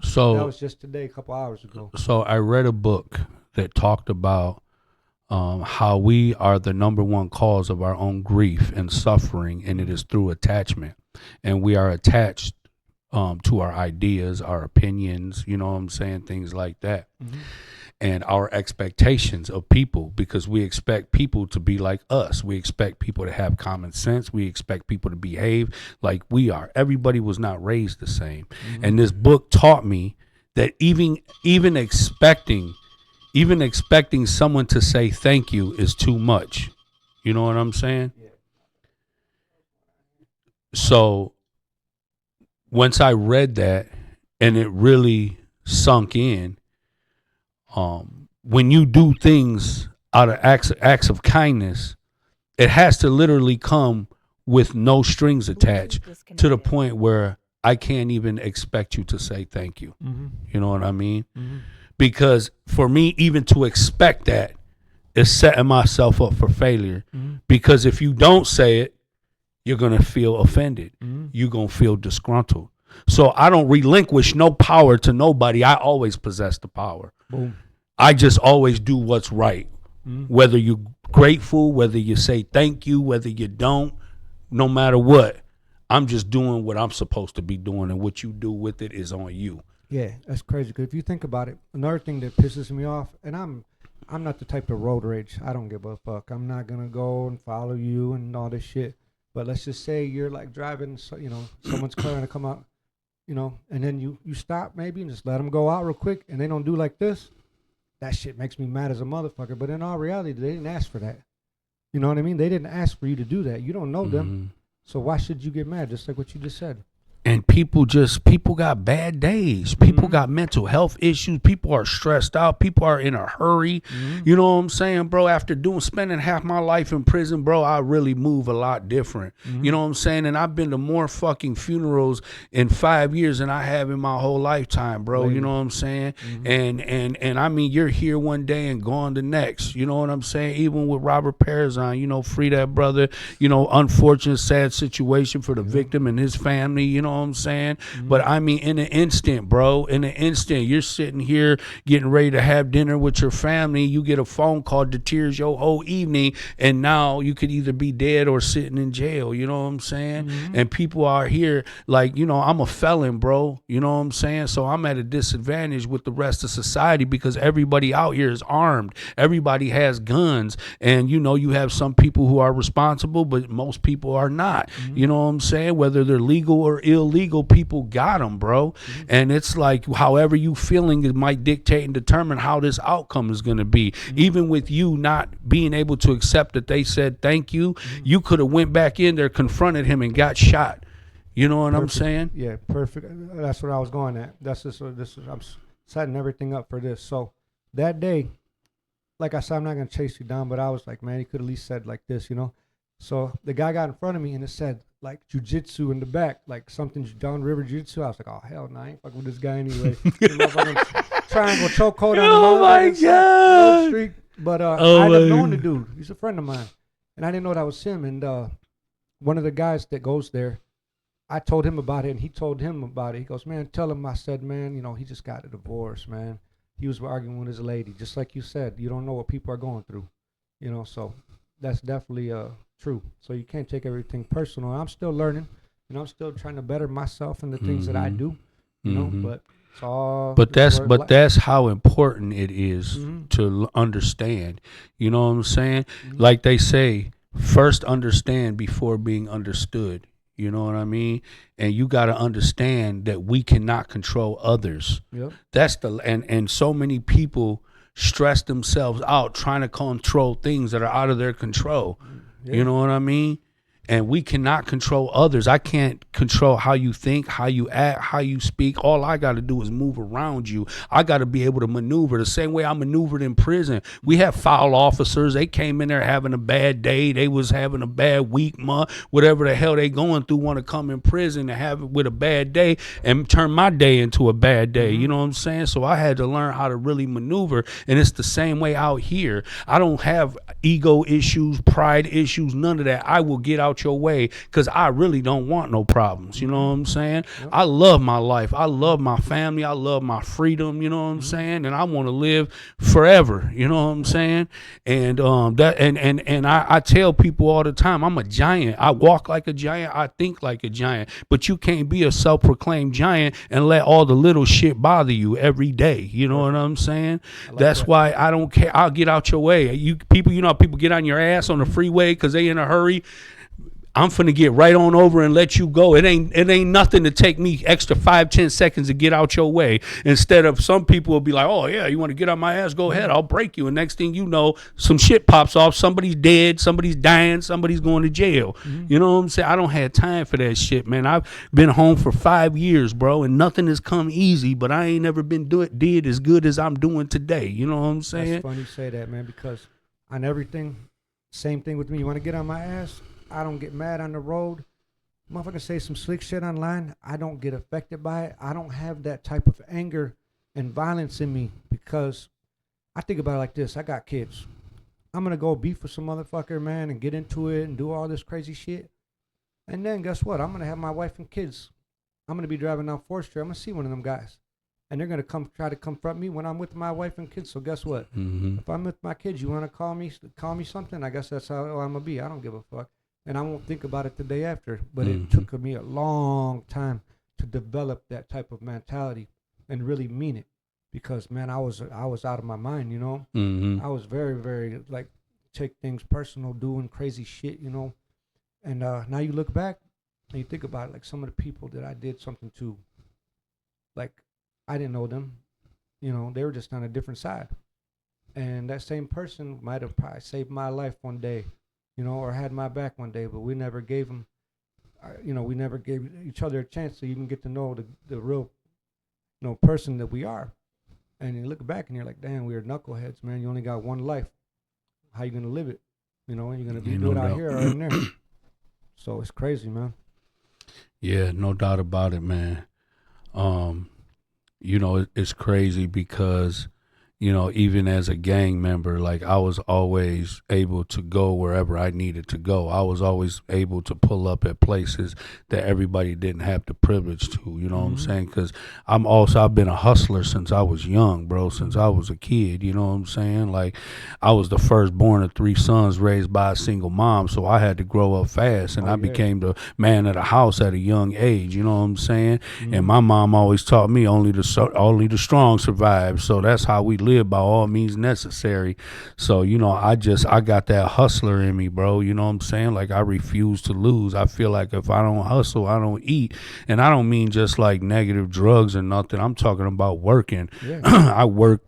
So that was just today, a couple hours ago. So I read a book that talked about how we are the number one cause of our own grief and suffering, and it is through attachment. And we are attached to our ideas, our opinions, you know what I'm saying, things like that. And our expectations of people, because we expect people to be like us. We expect people to have common sense. We expect people to behave like we are. Everybody was not raised the same. And this book taught me that even expecting someone to say thank you is too much. You know what I'm saying? So once I read that and it really sunk in, when you do things out of acts of kindness, it has to literally come with no strings attached to the point where I can't even expect you to say thank you. You know what I mean? Because for me, even to expect that is setting myself up for failure. Because if you don't say it, you're going to feel offended. You're going to feel disgruntled. So I don't relinquish no power to nobody. I always possess the power. Boom. I just always do what's right. Whether you're grateful, whether you say thank you, whether you don't, no matter what, I'm just doing what I'm supposed to be doing, and what you do with it is on you. Yeah, that's crazy. Because if you think about it, another thing that pisses me off, and I'm not the type to road rage. I don't give a fuck. I'm not gonna go and follow you and all this shit. But let's just say you're like driving, so, you know, someone's trying to come out, you know, and then you stop maybe and just let them go out real quick, and they don't do like this. that shit makes me mad as a motherfucker. But in all reality, they didn't ask for that. You know what I mean? They didn't ask for you to do that. You don't know them. So why should you get mad? Just like what you just said. And people got bad days. People got mental health issues. People are stressed out. People are in a hurry. You know what I'm saying, bro? After spending half my life in prison, bro, I really move a lot different. You know what I'm saying? And I've been to more fucking funerals in 5 years than I have in my whole lifetime, bro. Lately. You know what I'm saying? And I mean, you're here one day and gone the next. You know what I'm saying? Even with Robert Parazon, you know, free that brother. You know, unfortunate, sad situation for the victim and his family. You know what I'm saying? But I mean, in an instant, bro, you're sitting here getting ready to have dinner with your family. You get a phone call, deters your whole evening, and now you could either be dead or sitting in jail. You know what I'm saying? And people are here like, you know, I'm a felon, bro. You know what I'm saying? So I'm at a disadvantage with the rest of society because everybody out here is armed. Everybody has guns. And, you know, you have some people who are responsible, but most people are not. You know what I'm saying? Whether they're legal or illegal, people got them, bro. And it's like, however you feeling, it might dictate and determine how this outcome is going to be. Even with you not being able to accept that they said thank you, you could have went back in there, confronted him, and got shot. You know what I'm saying? Yeah, perfect. That's what I was going at. That's just I'm setting everything up for this. So that day, like I said, I'm not gonna chase you down, but I was like, man, he could at least said like this, you know. So the guy got in front of me and it said like jujitsu in the back, like something downriver jiu-jitsu. I was like, oh hell no, I ain't fucking with this guy anyway. Triangle chokehold on the my God. street. But I ended up knowing the dude. He's a friend of mine, and I didn't know that was him. And one of the guys that goes there, I told him about it, and he told him about it. He goes, man, tell him. I said, man, you know, he just got a divorce, man. He was arguing with his lady, just like you said. You don't know what people are going through, you know. So that's definitely true. So you can't take everything personal. I'm still learning, you know. I'm still trying to better myself and the things that I do, you know. But it's all. But that's how important it is to understand. You know what I'm saying? Like they say, first understand before being understood. You know what I mean? And you got to understand that we cannot control others. Yep. That's and so many people stress themselves out trying to control things that are out of their control. Yeah. You know what I mean? And we cannot control others. I can't control how you think, how you act, how you speak. All I got to do is move around you. I got to be able to maneuver the same way I maneuvered in prison. We have foul officers. They came in there having a bad day. They was having a bad week, month, whatever the hell they going through, want to come in prison and have it with a bad day and turn my day into a bad day. You know what I'm saying? So I had to learn how to really maneuver. And it's the same way out here. I don't have ego issues, pride issues, none of that. I will get out your way because I really don't want no problems. You know what I'm saying? Yep. I love my life. I love my family. I love my freedom. You know what I'm saying? And I want to live forever. You know what I'm saying? And I tell people all the time, I'm a giant. I walk like a giant. I think like a giant. But you can't be a self-proclaimed giant and let all the little shit bother you every day. You know what I'm saying? Like that's why I don't care. I'll get out your way. You know how people get on your ass on the freeway because they in a hurry. I'm finna get right on over and let you go. It ain't nothing to take me extra 5-10 seconds to get out your way. Instead of some people will be like, oh yeah, you want to get on my ass? Go ahead, I'll break you. And next thing you know, some shit pops off. Somebody's dead. Somebody's dying. Somebody's going to jail. You know what I'm saying? I don't have time for that shit, man. I've been home for 5 years, bro, and nothing has come easy. But I ain't never been did as good as I'm doing today. You know what I'm saying? That's funny you say that, man, because on everything, same thing with me. You want to get on my ass? I don't get mad on the road. Motherfucker say some slick shit online. I don't get affected by it. I don't have that type of anger and violence in me because I think about it like this. I got kids. I'm going to go beef with some motherfucker, man, and get into it and do all this crazy shit. And then guess what? I'm going to have my wife and kids. I'm going to be driving down 4th Street. I'm going to see one of them guys. And they're going to try to confront me when I'm with my wife and kids. So guess what? If I'm with my kids, you want to call me something? I guess that's how I'm going to be. I don't give a fuck. And I won't think about it the day after. But it took me a long time to develop that type of mentality and really mean it. Because, man, I was out of my mind, you know. I was very, very, like, take things personal, doing crazy shit, you know. And now you look back and you think about it, like some of the people that I did something to, like, I didn't know them. You know, they were just on a different side. And that same person might have probably saved my life one day, or had my back one day, but we never gave them, we never gave each other a chance to even get to know the real, person that we are. And you look back and you're like, damn, we are knuckleheads, man. You only got one life. How you gonna live it? And you're gonna be good out here or in there. So it's crazy, man. Yeah, no doubt about it, man. It's crazy because even as a gang member, like I was always able to go wherever I needed to go. I was always able to pull up at places that everybody didn't have the privilege to, you know what I'm saying? Because I've been a hustler since I was young, bro, since I was a kid, you know what I'm saying? Like I was the firstborn of 3 sons raised by a single mom, so I had to grow up fast, and I became the man of the house at a young age, you know what I'm saying? And my mom always taught me only the strong survive, so that's how we live, by all means necessary. So I got that hustler in me, bro, you know what I'm saying? Like I refuse to lose. I feel like if I don't hustle, I don't eat. And I don't mean just like negative drugs or nothing. I'm talking about working. I work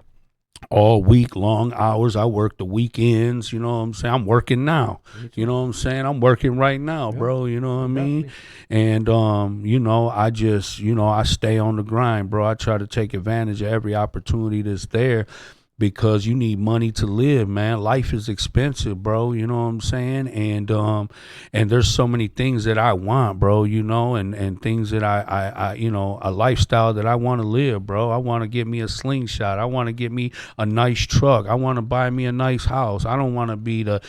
all week, long hours. I work the weekends, you know what I'm saying? I'm working now. You know what I'm saying? I'm working right now, bro. You know what I mean? And I just, I stay on the grind, bro. I try to take advantage of every opportunity that's there, because you need money to live, man. Life is expensive, bro. You know what I'm saying? And there's so many things that I want, bro, and things that I a lifestyle that I want to live, bro. I want to get me a slingshot. I want to get me a nice truck. I want to buy me a nice house. I don't want to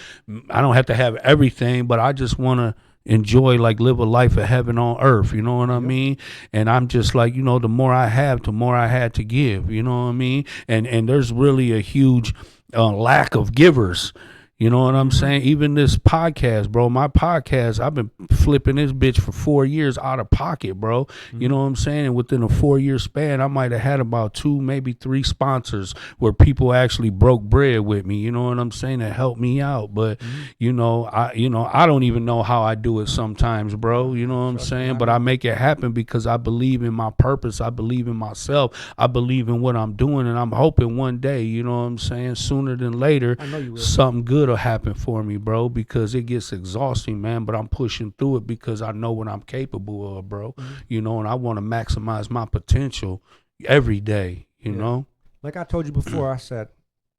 I don't have to have everything, but I just want to enjoy, like live a life of heaven on earth, you know what I mean? And I'm just like, the more I have, the more I had to give, you know what I mean? And there's really a huge lack of givers. You know what I'm saying? Even this podcast, bro, my podcast, I've been flipping this bitch for 4 years out of pocket, bro. You know what I'm saying? And within a 4-year span, I might have had about 2, maybe 3 sponsors where people actually broke bread with me. You know what I'm saying? That helped me out. But, I don't even know how I do it sometimes, bro. You know what I'm saying? But I make it happen because I believe in my purpose. I believe in myself. I believe in what I'm doing. And I'm hoping one day, you know what I'm saying, sooner than later, something good will happen for me, bro, because it gets exhausting, man, but I'm pushing through it because I know what I'm capable of, bro. And I want to maximize my potential every day, you know? Like I told you before, I said,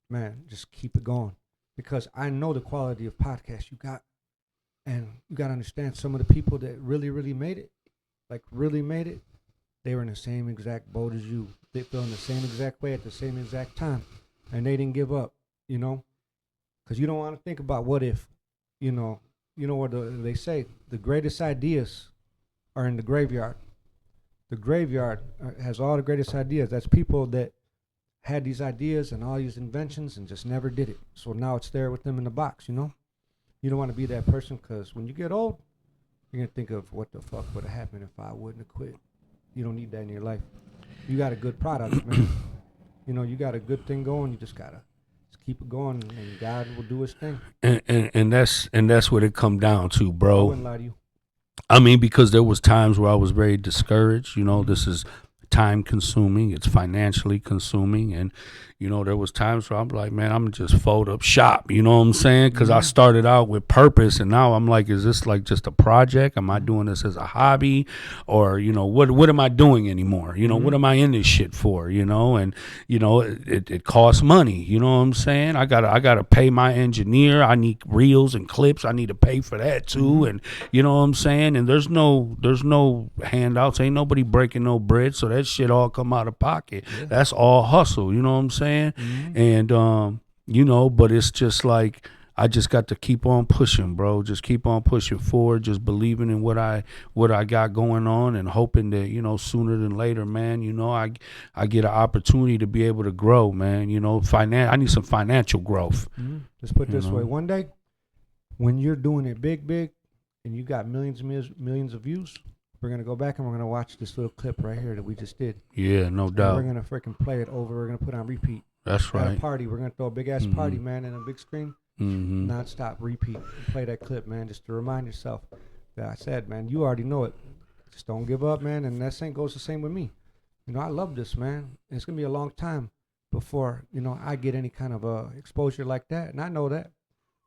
man, just keep it going, because I know the quality of podcasts you got, and you got to understand some of the people that really, really made it, they were in the same exact boat as you. They feel in the same exact way at the same exact time, and they didn't give up, because you don't want to think about what if, what they say, the greatest ideas are in the graveyard. The graveyard has all the greatest ideas. That's people that had these ideas and all these inventions and just never did it. So now it's there with them in the box, You don't want to be that person, because when you get old, you're going to think of what the fuck would have happened if I wouldn't have quit. You don't need that in your life. You got a good product, man. You got a good thing going. You just got to keep it going, and God will do his thing. And that's what it come down to, bro. I wouldn't lie to you. I mean, because there was times where I was very discouraged. This is time consuming. It's financially consuming. And, there was times where I'm like, man, I'm just fold up shop. You know what I'm saying? Because I started out with purpose, and now I'm like, is this like just a project? Am I doing this as a hobby? Or, what am I doing anymore? What am I in this shit for? And, it costs money. You know what I'm saying? I gotta pay my engineer. I need reels and clips. I need to pay for that too. And you know what I'm saying? And there's no handouts. Ain't nobody breaking no bread. So that shit all come out of pocket. Yeah. That's all hustle. You know what I'm saying? And, but it's just like, I just got to keep on pushing, bro. Just keep on pushing forward, just believing in what I got going on, and hoping that, sooner than later, man, I get an opportunity to be able to grow, man. I need some financial growth. Let's put it this way. One day, when you're doing it big, and you got millions of views, we're going to go back and we're going to watch this little clip right here that we just did. Yeah, no doubt. We're going to freaking play it over. We're going to put it on repeat. That's right. At a party. We're going to throw a big-ass party, man, in a big screen. Non-stop repeat. Play that clip, man, just to remind yourself that I said, man, you already know it. Just don't give up, man, and that same goes the same with me. I love this, man. It's going to be a long time, before I get any kind of exposure like that. And I know that,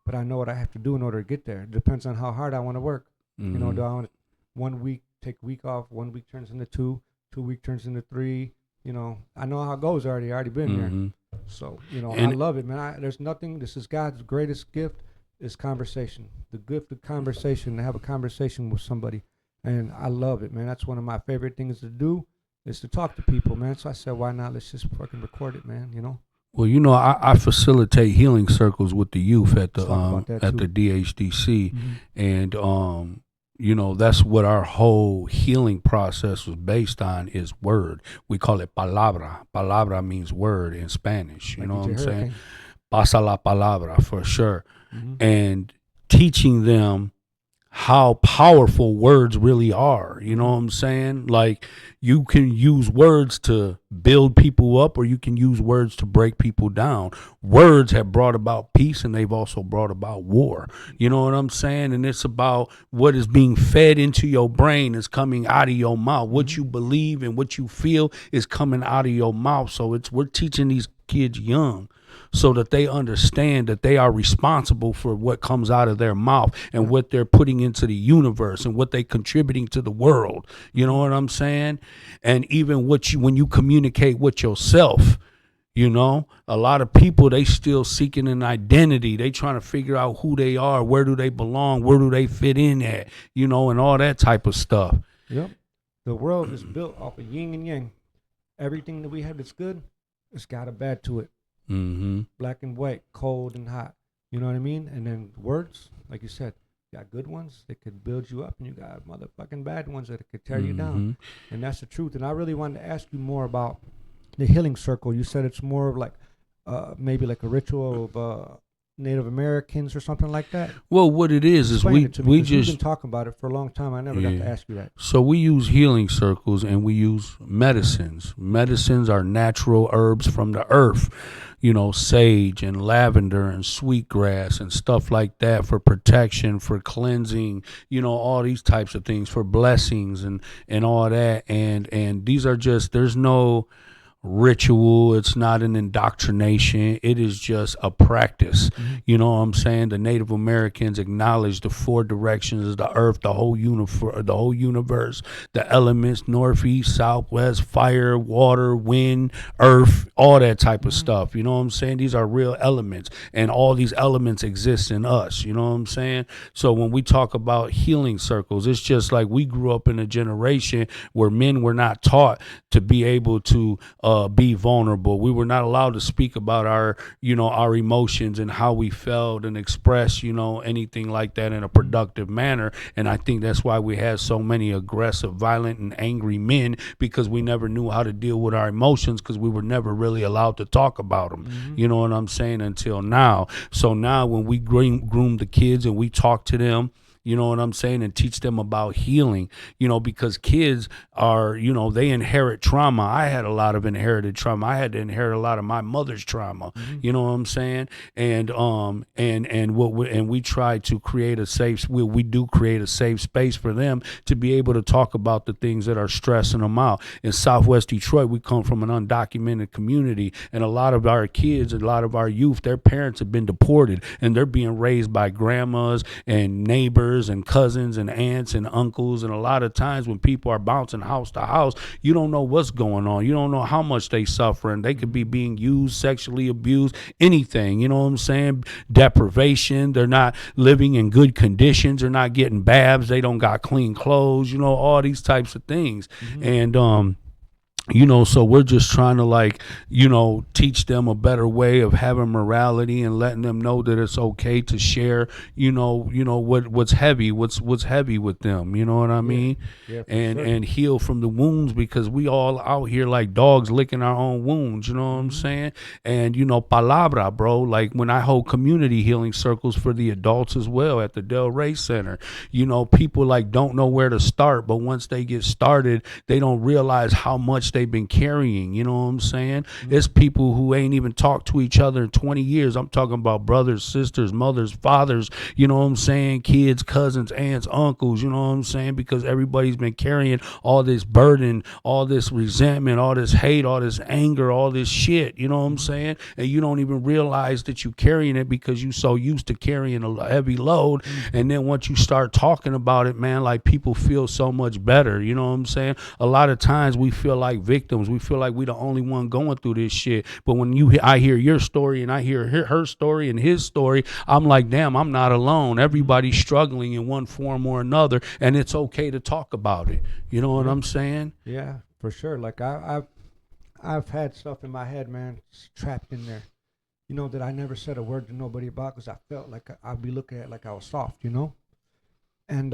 but I know what I have to do in order to get there. It depends on how hard I want to work. Mm-hmm. Do I want 1 week take a week off, 1 week turns into 2, 2 week turns into 3. I know how it goes already. I already been Mm-hmm. there. So I And love it, man. There's nothing. This is God's greatest gift is conversation. The gift of conversation, to have a conversation with somebody, and I love it, man. That's one of my favorite things to do is to talk to people, man. So I said, why not? Let's just fucking record it, man. well, I facilitate healing circles with the youth at the Let's talk about that at too. the DHDC, Mhm. and that's what our whole healing process was based on is word. We call it palabra. Palabra means word in Spanish. You Like know what DJ I'm saying? Hurricane. Pasa la palabra for sure. Mhm. And teaching them how powerful words really are. You know what I'm saying? Like, you can use words to build people up, or you can use words to break people down. Words have brought about peace, and they've also brought about war. You know what I'm saying? And it's about what is being fed into your brain is coming out of your mouth. What you believe and what you feel is coming out of your mouth. So we're teaching these kids young so that they understand that they are responsible for what comes out of their mouth and what they're putting into the universe and what they're contributing to the world. You know what I'm saying? And even when you communicate with yourself, a lot of people, they still seeking an identity. They trying to figure out who they are, where do they belong, where do they fit in at, and all that type of stuff. Yep. The world is built off of yin and yang. Everything that we have that's good, it's got a bad to it. Mm-hmm. Black and white, cold and hot. You know what I mean? And then words, like you said, you got good ones that could build you up, and you got motherfucking bad ones that could tear you down. And that's the truth. And I really wanted to ask you more about the healing circle. You said it's more of like maybe like a ritual of Native Americans or something like that. Well, what it is Explain it to me, we 'cause we've just been talking about it for a long time. I never got to ask you that. So we use healing circles and we use medicines. Medicines are natural herbs from the earth, sage and lavender and sweetgrass and stuff like that for protection, for cleansing, all these types of things, for blessings and all that. And these are just, there's no ritual. It's not an indoctrination. It is just a practice. You know what I'm saying? The Native Americans acknowledge the 4 directions of the earth, the whole universe, the elements, northeast, southwest, fire, water, wind, earth, all that type of stuff. You know what I'm saying? These are real elements, and all these elements exist in us. You know what I'm saying? So when we talk about healing circles, it's just like we grew up in a generation where men were not taught to be able to be vulnerable. We were not allowed to speak about our emotions and how we felt and express, anything like that in a productive manner. And I think that's why we had so many aggressive, violent, and angry men, because we never knew how to deal with our emotions, because we were never really allowed to talk about them. You know what I'm saying? Until now. So now when we groom the kids and we talk to them, you know what I'm saying, and teach them about healing, because kids are, they inherit trauma. I had a lot of inherited trauma. I had to inherit a lot of my mother's trauma. You know what I'm saying? And we try to create a safe, we do create a safe space for them to be able to talk about the things that are stressing them out. In Southwest Detroit, we come from an undocumented community, and a lot of our kids, a lot of our youth, their parents have been deported, and they're being raised by grandmas and neighbors and cousins and aunts and uncles. And a lot of times when people are bouncing house to house, you don't know what's going on. You don't know how much they suffer, and they could be being used, sexually abused, anything. You know what I'm saying? Deprivation. They're not living in good conditions. They're not getting baths. They don't got clean clothes. All these types of things. And so we're just trying to teach them a better way of having morality and letting them know that it's okay to share, what's heavy with them. You know what I mean? Yeah, and heal from the wounds, because we all out here like dogs licking our own wounds. You know what I'm saying? And, palabra, bro, like when I hold community healing circles for the adults as well at the Del Rey Center, people don't know where to start, but once they get started, they don't realize how much much they've been carrying. You know what I'm saying? It's people who ain't even talked to each other in 20 years. I'm talking about brothers, sisters, mothers, fathers, you know what I'm saying? Kids, cousins, aunts, uncles, you know what I'm saying? Because everybody's been carrying all this burden, all this resentment, all this hate, all this anger, all this shit, you know what I'm saying? And you don't even realize that you're carrying it because you're so used to carrying a heavy load. And then once you start talking about it, man, like people feel so much better, you know what I'm saying? A lot of times we feel like victims. We feel like we the only one going through this shit. But when I hear your story and I hear her story and his story, I'm like, damn, I'm not alone. Everybody's struggling in one form or another, and it's okay to talk about it. You know what I'm saying? Yeah, for sure. Like I've had stuff in my head, man, trapped in there, you know, that I never said a word to nobody about because I felt like I'd be looking at it like I was soft, you know? And,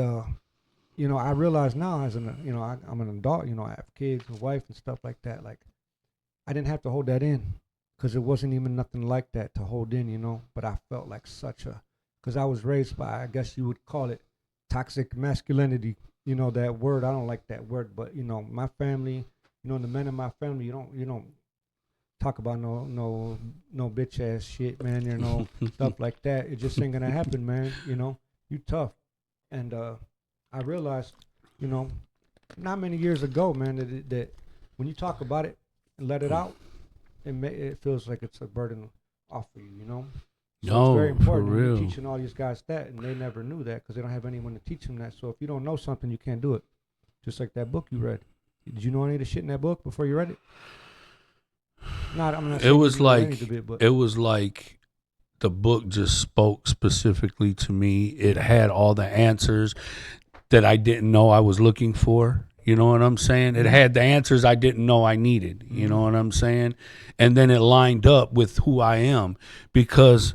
you know, I realize now as an, you know, I'm an adult, you know, I have kids and wife and stuff like that. Like, I didn't have to hold that in because it wasn't even nothing like that to hold in, you know? But I felt like because I was raised by, I guess you would call it toxic masculinity, you know, that word. I don't like that word, but, you know, my family, you know, the men in my family, you don't talk about no bitch ass shit, man, you know, stuff like that. It just ain't gonna happen, man. You know, you tough. And I realized, you know, not many years ago, man, that when you talk about it and let it out, it feels like it's a burden off of you, you know. So it's very important. For real. You're teaching all these guys that, and they never knew that because they don't have anyone to teach them that. So if you don't know something, you can't do it. Just like that book you read. Did you know any of the shit in that book before you read it? I'm not it was like any of it, but it was like the book just spoke specifically to me. It had all the answers that I didn't know I was looking for. You know what I'm saying? It had the answers I didn't know I needed. You know what I'm saying? And then it lined up with who I am because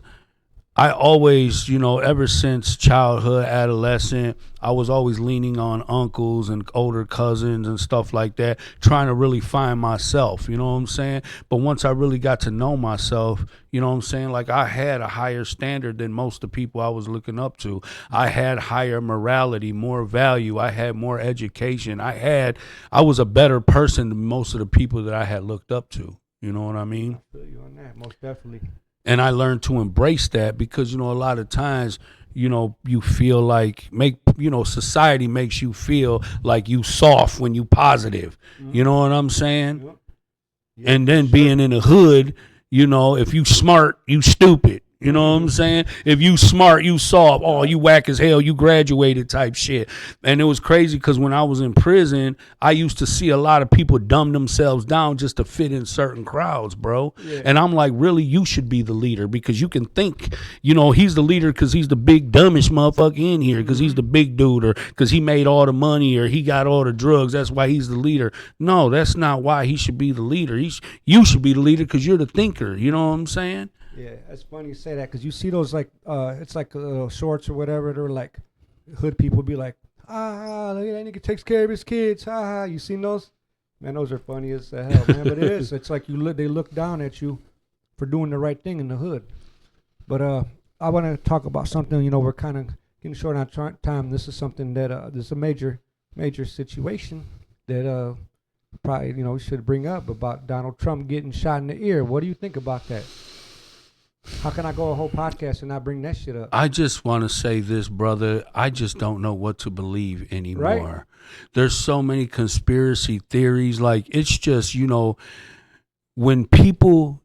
I always, you know, ever since childhood, adolescent, I was always leaning on uncles and older cousins and stuff like that, trying to really find myself, you know what I'm saying? But once I really got to know myself, you know what I'm saying? Like I had a higher standard than most of the people I was looking up to. I had higher morality, more value. I had more education. I was a better person than most of the people that I had looked up to. You know what I mean? I feel you on that, most definitely. And I learned to embrace that because, you know, a lot of times, you know, you feel like society makes you feel like you soft when you positive. You know what I'm saying? Yep. Yeah, and then being in the hood, you know, if you smart, you stupid. You know what I'm saying? If you smart, you soft. Oh, you whack as hell, you graduated type shit. And it was crazy because when I was in prison, I used to see a lot of people dumb themselves down just to fit in certain crowds, bro. Yeah. And I'm like, really, you should be the leader because you can think, you know, he's the leader because he's the big dumbest motherfucker in here because he's the big dude or because he made all the money or he got all the drugs. That's why he's the leader. No, that's not why he should be the leader. You should be the leader because you're the thinker. You know what I'm saying? Yeah, it's funny you say that because you see those like it's like shorts or whatever. They're like hood people be like, look at that nigga takes care of his kids. You seen those? Man, those are funny as hell, man. But it is. It's like they look down at you for doing the right thing in the hood. But I want to talk about something. You know, we're kind of getting short on time. This is something that this is a major situation that probably we should bring up about Donald Trump getting shot in the ear. What do you think about that? How can I go a whole podcast and not bring that shit up? I just want to say this, brother. I just don't know what to believe anymore. Right? There's so many conspiracy theories. Like, it's just, when people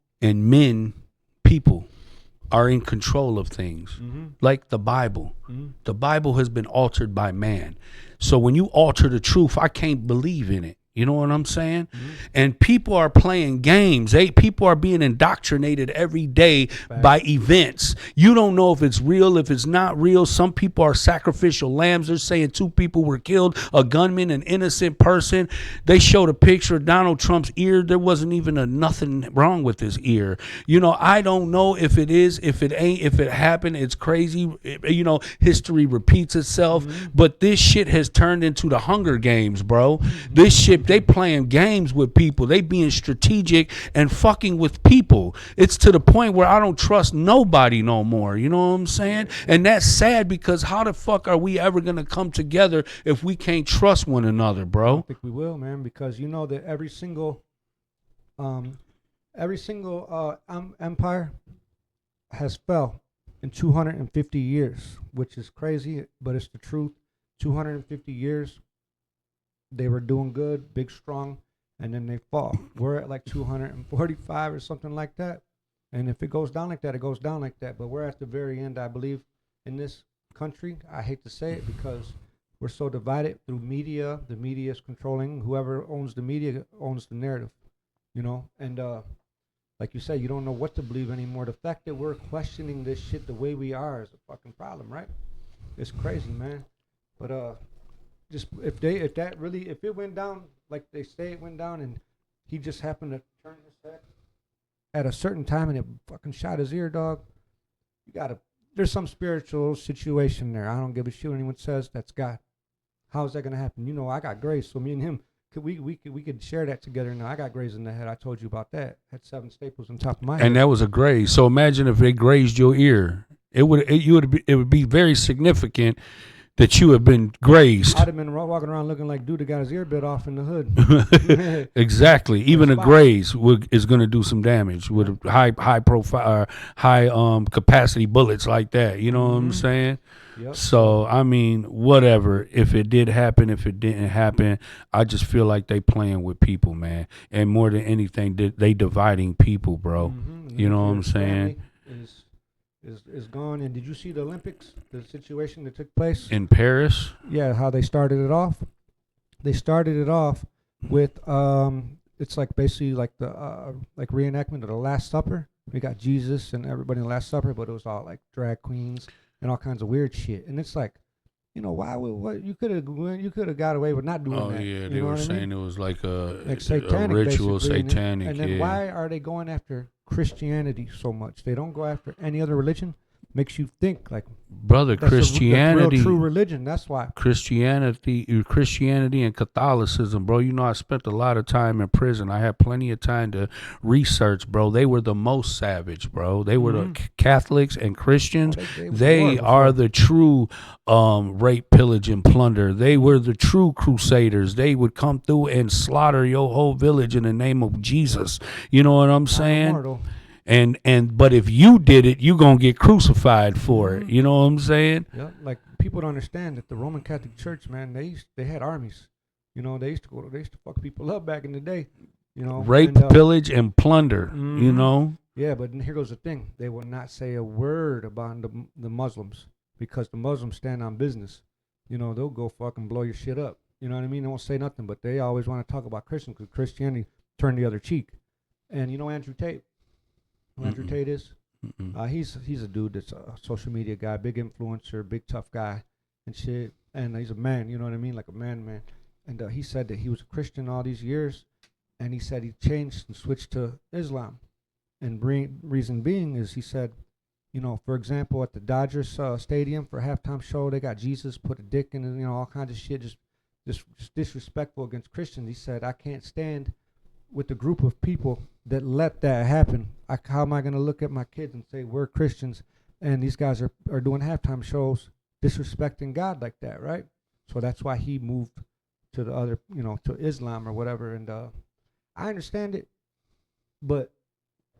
are in control of things, like the Bible. The Bible has been altered by man. So when you alter the truth, I can't believe in it. You know what I'm saying? And people are playing games. People are being indoctrinated every day by events. You don't know if it's real, if it's not real. Some people are sacrificial lambs. They're saying 2 people were killed, a gunman, an innocent person. They showed a picture of Donald Trump's ear. There wasn't even nothing wrong with his ear. I don't know if it is, if it ain't, if it happened. It's crazy. History repeats itself. But this shit has turned into the Hunger Games, bro. This shit, They playing games with people. They being strategic and fucking with people. It's to the point where I don't trust nobody no more. You know what I'm saying? And that's sad because how the fuck are we ever gonna come together if we can't trust one another, I bro? don't think we will, man, because you know that every single empire has fell in 250 years, which is crazy, but it's the truth. 250 years, they were doing good, big, strong, and then they fall. We're at like 245 or something like that. And if it goes down like that, it goes down like that. But we're at the very end, I believe, in this country. I hate to say it because we're so divided through media. The media is controlling. Whoever owns the media owns the narrative, you know? And like you said, you don't know what to believe anymore. The fact that we're questioning this shit the way we are is a fucking problem, right? It's crazy, man. But just if it went down like they say it went down, and he just happened to turn his head at a certain time and it fucking shot his ear, dog. There's some spiritual situation there. I don't give a shit what anyone says. That's God. How's that gonna happen? You know, I got grace, so me and him we could share that together. Now I got graze in the head. I told you about that. Had 7 staples on top of my head. And that was a graze. So imagine if it grazed your ear. It would be very significant that you have been grazed. I'd have been walking around looking like dude that got his ear bit off in the hood. Exactly. Even a graze is going to do some damage with high profile, high capacity bullets like that. You know what I'm saying? Yep. So I mean, whatever. If it did happen, if it didn't happen, I just feel like they playing with people, man. And more than anything, they dividing people, bro. You know what I'm saying? Is gone. And did you see the Olympics? The situation that took place in Paris? Yeah, how they started it off. They started it off with it's like basically like the like reenactment of the Last Supper. We got Jesus and everybody in the Last Supper, but it was all like drag queens and all kinds of weird shit. And it's like, you know, what you could have got away with not doing that. Oh yeah, you they know were saying I mean? It was like a satanic, ritual, satanic. And then why are they going after Christianity so much? They don't go after any other religion. Makes you think like, brother, Christianity, real true religion. That's why Christianity and Catholicism, bro. You know, I spent a lot of time in prison. I had plenty of time to research, bro. They were the most savage, bro. They were the Catholics and Christians. They are the true rape, pillage, and plunder. They were the true crusaders. They would come through and slaughter your whole village in the name of Jesus. You know what I'm saying? But if you did it, you gonna get crucified for it. You know what I'm saying? Yeah, like people don't understand that the Roman Catholic Church, man, they had armies. You know, they used to fuck people up back in the day. You know, rape, pillage, and plunder. You know. Yeah, but here goes the thing: they will not say a word about the Muslims because the Muslims stand on business. You know, they'll go fucking blow your shit up. You know what I mean? They won't say nothing, but they always want to talk about Christians because Christianity turned the other cheek. And you know Andrew Tate. Andrew Tate is? He's a dude that's a social media guy, big influencer, big tough guy and shit. And he's a man, you know what I mean? Like a man. And he said that he was a Christian all these years. And he said he changed and switched to Islam. And reason being is he said, you know, for example, at the Dodgers stadium for a halftime show, they got Jesus put a dick in, you know, all kinds of shit, just disrespectful against Christians. He said, I can't stand with a group of people that let that happen. How am I going to look at my kids and say we're Christians and these guys are doing halftime shows disrespecting God like that, right? So that's why he moved to the other, you know, to Islam or whatever. And I understand it, but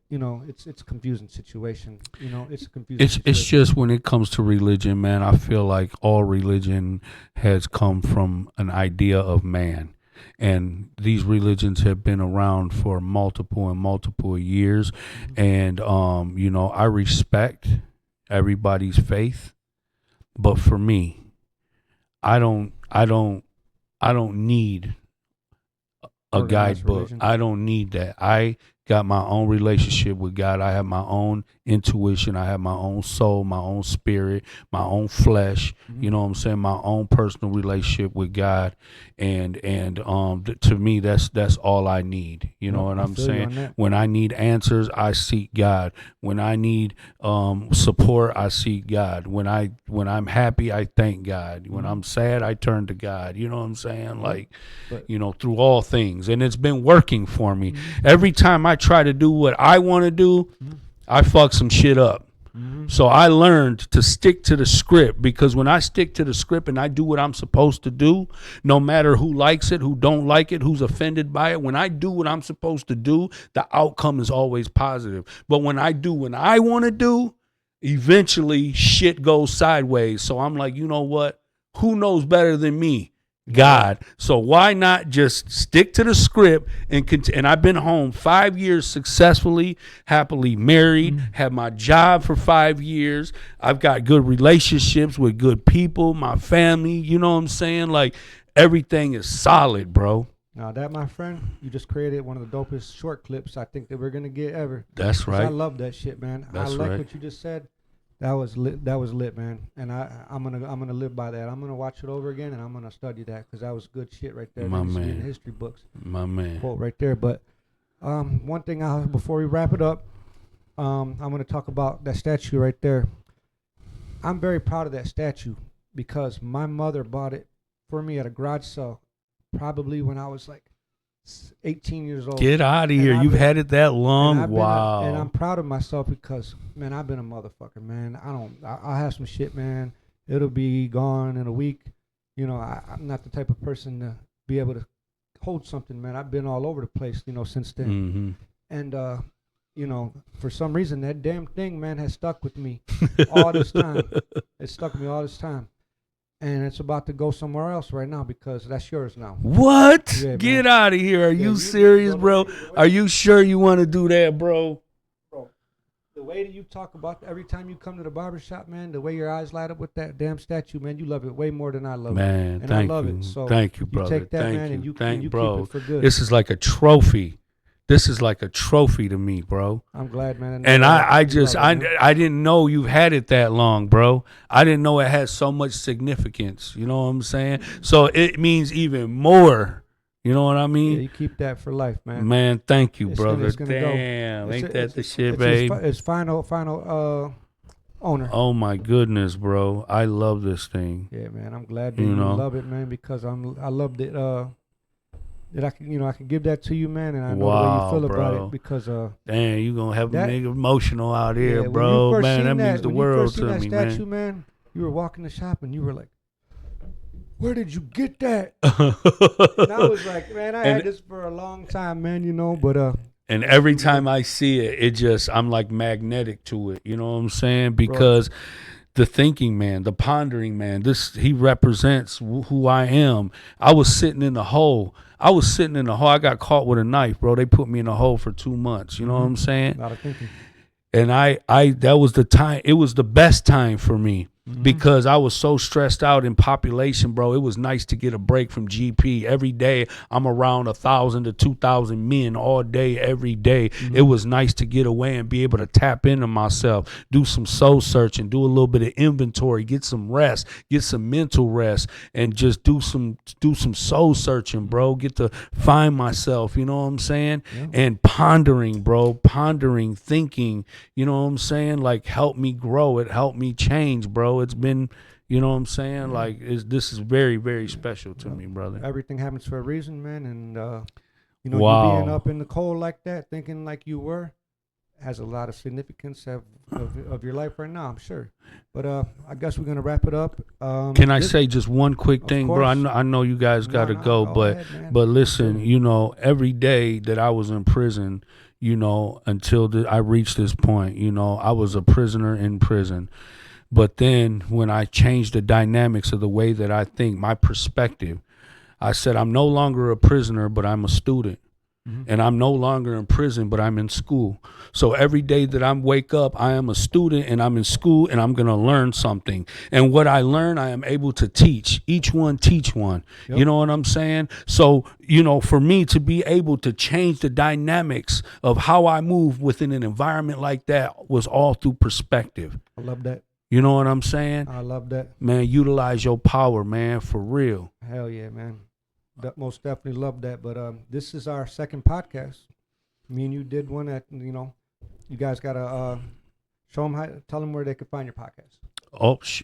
you know, it's a confusing situation. You know, it's a confusing situation. It's just when it comes to religion, man, I feel like all religion has come from an idea of man. And these religions have been around for multiple years. And, you know, I respect everybody's faith. But for me, I don't need a guidebook. I don't need that. I got my own relationship with God. I have my own intuition. I have my own soul, my own spirit, my own flesh. You know what I'm saying? My own personal relationship with God, and to me, that's all I need. You know what I'm saying? When I need answers, I seek God. When I need support, I seek God. When I'm happy, I thank God. When I'm sad, I turn to God. You know what I'm saying? Like, you know, through all things, and it's been working for me. Every time I try to do what I want to do, I fuck some shit up. So I learned to stick to the script, because when I stick to the script and I do what I'm supposed to do, no matter who likes it, who don't like it, who's offended by it, when I do what I'm supposed to do, the outcome is always positive. But when I do what I want to do, eventually shit goes sideways. So I'm like, you know what? Who knows better than me? God. So why not just stick to the script and I've been home 5 years successfully, happily married, had my job for 5 years. I've got good relationships with good people, my family, you know what I'm saying? Like, everything is solid, bro. Now that, my friend, you just created one of the dopest short clips I think that we're gonna get ever. That's right. I love that shit, man. That's I like right. what you just said. That was lit, man. And I'm gonna live by that. I'm gonna watch it over again, and I'm gonna study that, because that was good shit right there. My man. In the history books. My man. Quote right there. But one thing before we wrap it up, I'm gonna talk about that statue right there. I'm very proud of that statue, because my mother bought it for me at a garage sale, probably when I was like 18 years old. Get out of here. You've had it that long? Wow. And I'm proud of myself, because, man, I've been a motherfucker, man. I have some shit, man. It'll be gone in a week. You know, I'm not the type of person to be able to hold something, man. I've been all over the place, you know, since then. And, you know, for some reason, that damn thing, man, has stuck with me all this time. It stuck with me all this time. And it's about to go somewhere else right now, because that's yours now. What? Yeah, get out of here. Are you serious, bro? Are you sure you want to do that, bro? Bro, the way that you talk about every time you come to the barbershop, man, the way your eyes light up with that damn statue, man, you love it way more than I love it. Man, and thank I love you. it. So thank you, brother. You take that, thank man, you. and you keep it for good. This is like a trophy. This is like a trophy to me, bro. I'm glad, man. And I didn't know you've had it that long, bro. I didn't know it had so much significance. You know what I'm saying? So it means even more. You know what I mean? Yeah, you keep that for life, man. Man, thank you, brother. Damn, ain't that the shit, babe? It's final owner. Oh my goodness, bro. I love this thing. Yeah, man. I'm glad that you love it, man, because I loved it. That I can give that to you, man, and I know the way you feel about it, because damn, you gonna have a nigga emotional out here, bro. Man, that means the world to me, man. When you first seen that statue, man, you were walking the shop and you were like, "Where did you get that?" And I was like, "Man, I had this for a long time, man, you know." But and every time I see it, I'm like magnetic to it. You know what I'm saying? Because the thinking man, the pondering man, he represents who I am. I was sitting in the hole. I got caught with a knife, bro. They put me in a hole for 2 months. You know what I'm saying? A lot of thinking. And that was the time. It was the best time for me. Because I was so stressed out in population, bro. It was nice to get a break from GP. Every day I'm around 1,000 to 2,000 men all day, every day. It was nice to get away and be able to tap into myself, do some soul searching, do a little bit of inventory, get some rest, get some mental rest, and just do some soul searching, bro. Get to find myself, you know what I'm saying? Yeah. And pondering, thinking, you know what I'm saying? Like, help me grow. It helped me change, bro. It's been, you know what I'm saying? Like, this is very, very special to me, brother. Everything happens for a reason, man. And, you know, you being up in the cold like that, thinking like you were, has a lot of significance of your life right now, I'm sure. But I guess we're going to wrap it up. Can I say just one quick thing, bro? I know you guys got to go, but listen, you know, every day that I was in prison, you know, until I reached this point, you know, I was a prisoner in prison. But then when I changed the dynamics of the way that I think, my perspective, I said, I'm no longer a prisoner, but I'm a student. and I'm no longer in prison, but I'm in school. So every day that I wake up, I am a student and I'm in school and I'm going to learn something. And what I learn, I am able to teach. Each one teach one. Yep. You know what I'm saying? So, for me to be able to change the dynamics of how I move within an environment like that was all through perspective. I love that. You know what I'm saying? I love that. Man, utilize your power, man, for real. Hell yeah, man. Most definitely love that. But this is our second podcast. Me and you did one that, you guys got to show them tell them where they can find your podcast.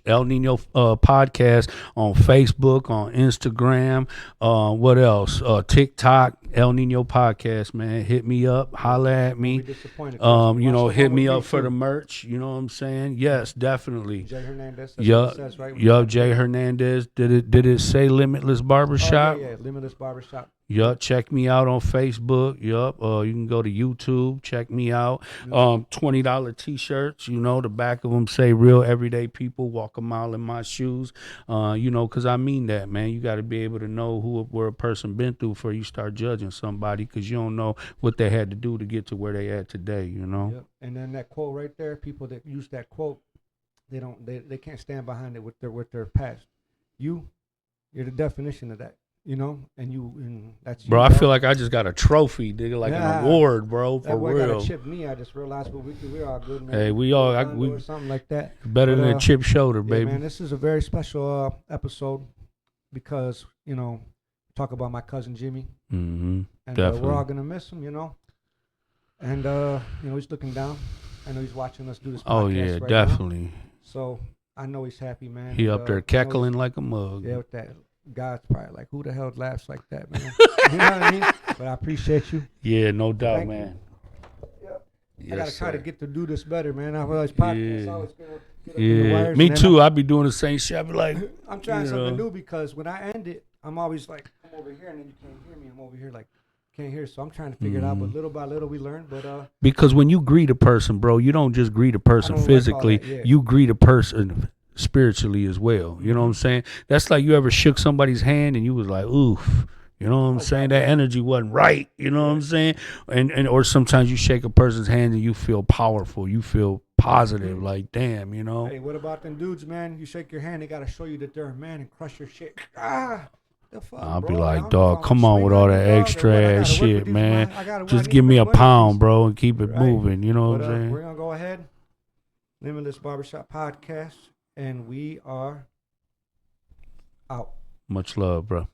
El Nino podcast on Facebook, on Instagram. What else? TikTok, El Nino podcast, man. Hit me up, holla at me. Hit me up for the merch. You know what I'm saying? Yes, definitely. Jay Hernandez. That's what it says, right? Yup, Jay Hernandez. Did it say Limitless Barbershop? Oh, yeah, Limitless Barbershop. Yup, check me out on Facebook. Yup, you can go to YouTube, check me out. $20 t-shirts, the back of them say real everyday people walk a mile in my shoes. Because I mean that, man. You got to be able to know where a person been through before you start judging somebody, because you don't know what they had to do to get to where they at today, Yep. And then that quote right there, people that use that quote, they can't stand behind it with their past. You're the definition of that. And that's you, bro. I feel like I just got a trophy, nigga, like an award, bro. For that boy real. Got a chipped knee. I just realized, but we're all good, man. Hey, we something like that. Better than a chip shoulder, baby. Man, this is a very special episode because talk about my cousin Jimmy, and we're all gonna miss him, and he's looking down. I know he's watching us do this podcast. Oh yeah, right definitely. Now. So I know he's happy, man. He up there cackling like a mug. Yeah, with that. God's probably like, who the hell laughs like that, man? You know what I mean? But I appreciate you. Yeah, no doubt, man. Yep. Yes, I gotta try to sir. get to do this better, man. I realize podcasts always get up in the wires. Me too. I be doing the same shit. I be like, I'm trying something new because when I end it, I'm always like, I'm over here and then you can't hear me. I'm over here like, can't hear. So I'm trying to figure it out. But little by little we learn. But because when you greet a person, bro, you don't just greet a person physically. You greet a person spiritually as well. You know what I'm saying? That's like you ever shook somebody's hand and you was like, oof. You know what I'm saying? That energy wasn't right. You know what I'm saying? And or sometimes you shake a person's hand and you feel powerful. You feel positive. Like, damn, Hey, what about them dudes, man? You shake your hand, they gotta show you that they're a man and crush your shit. The fuck, I'll bro? be like, dog, come on with all that extra ass shit, man. Just give me a pound, bro, and keep it moving. You know what I'm saying? We're gonna go ahead. Limitless Barbershop Podcast. And we are out. Much love, bro.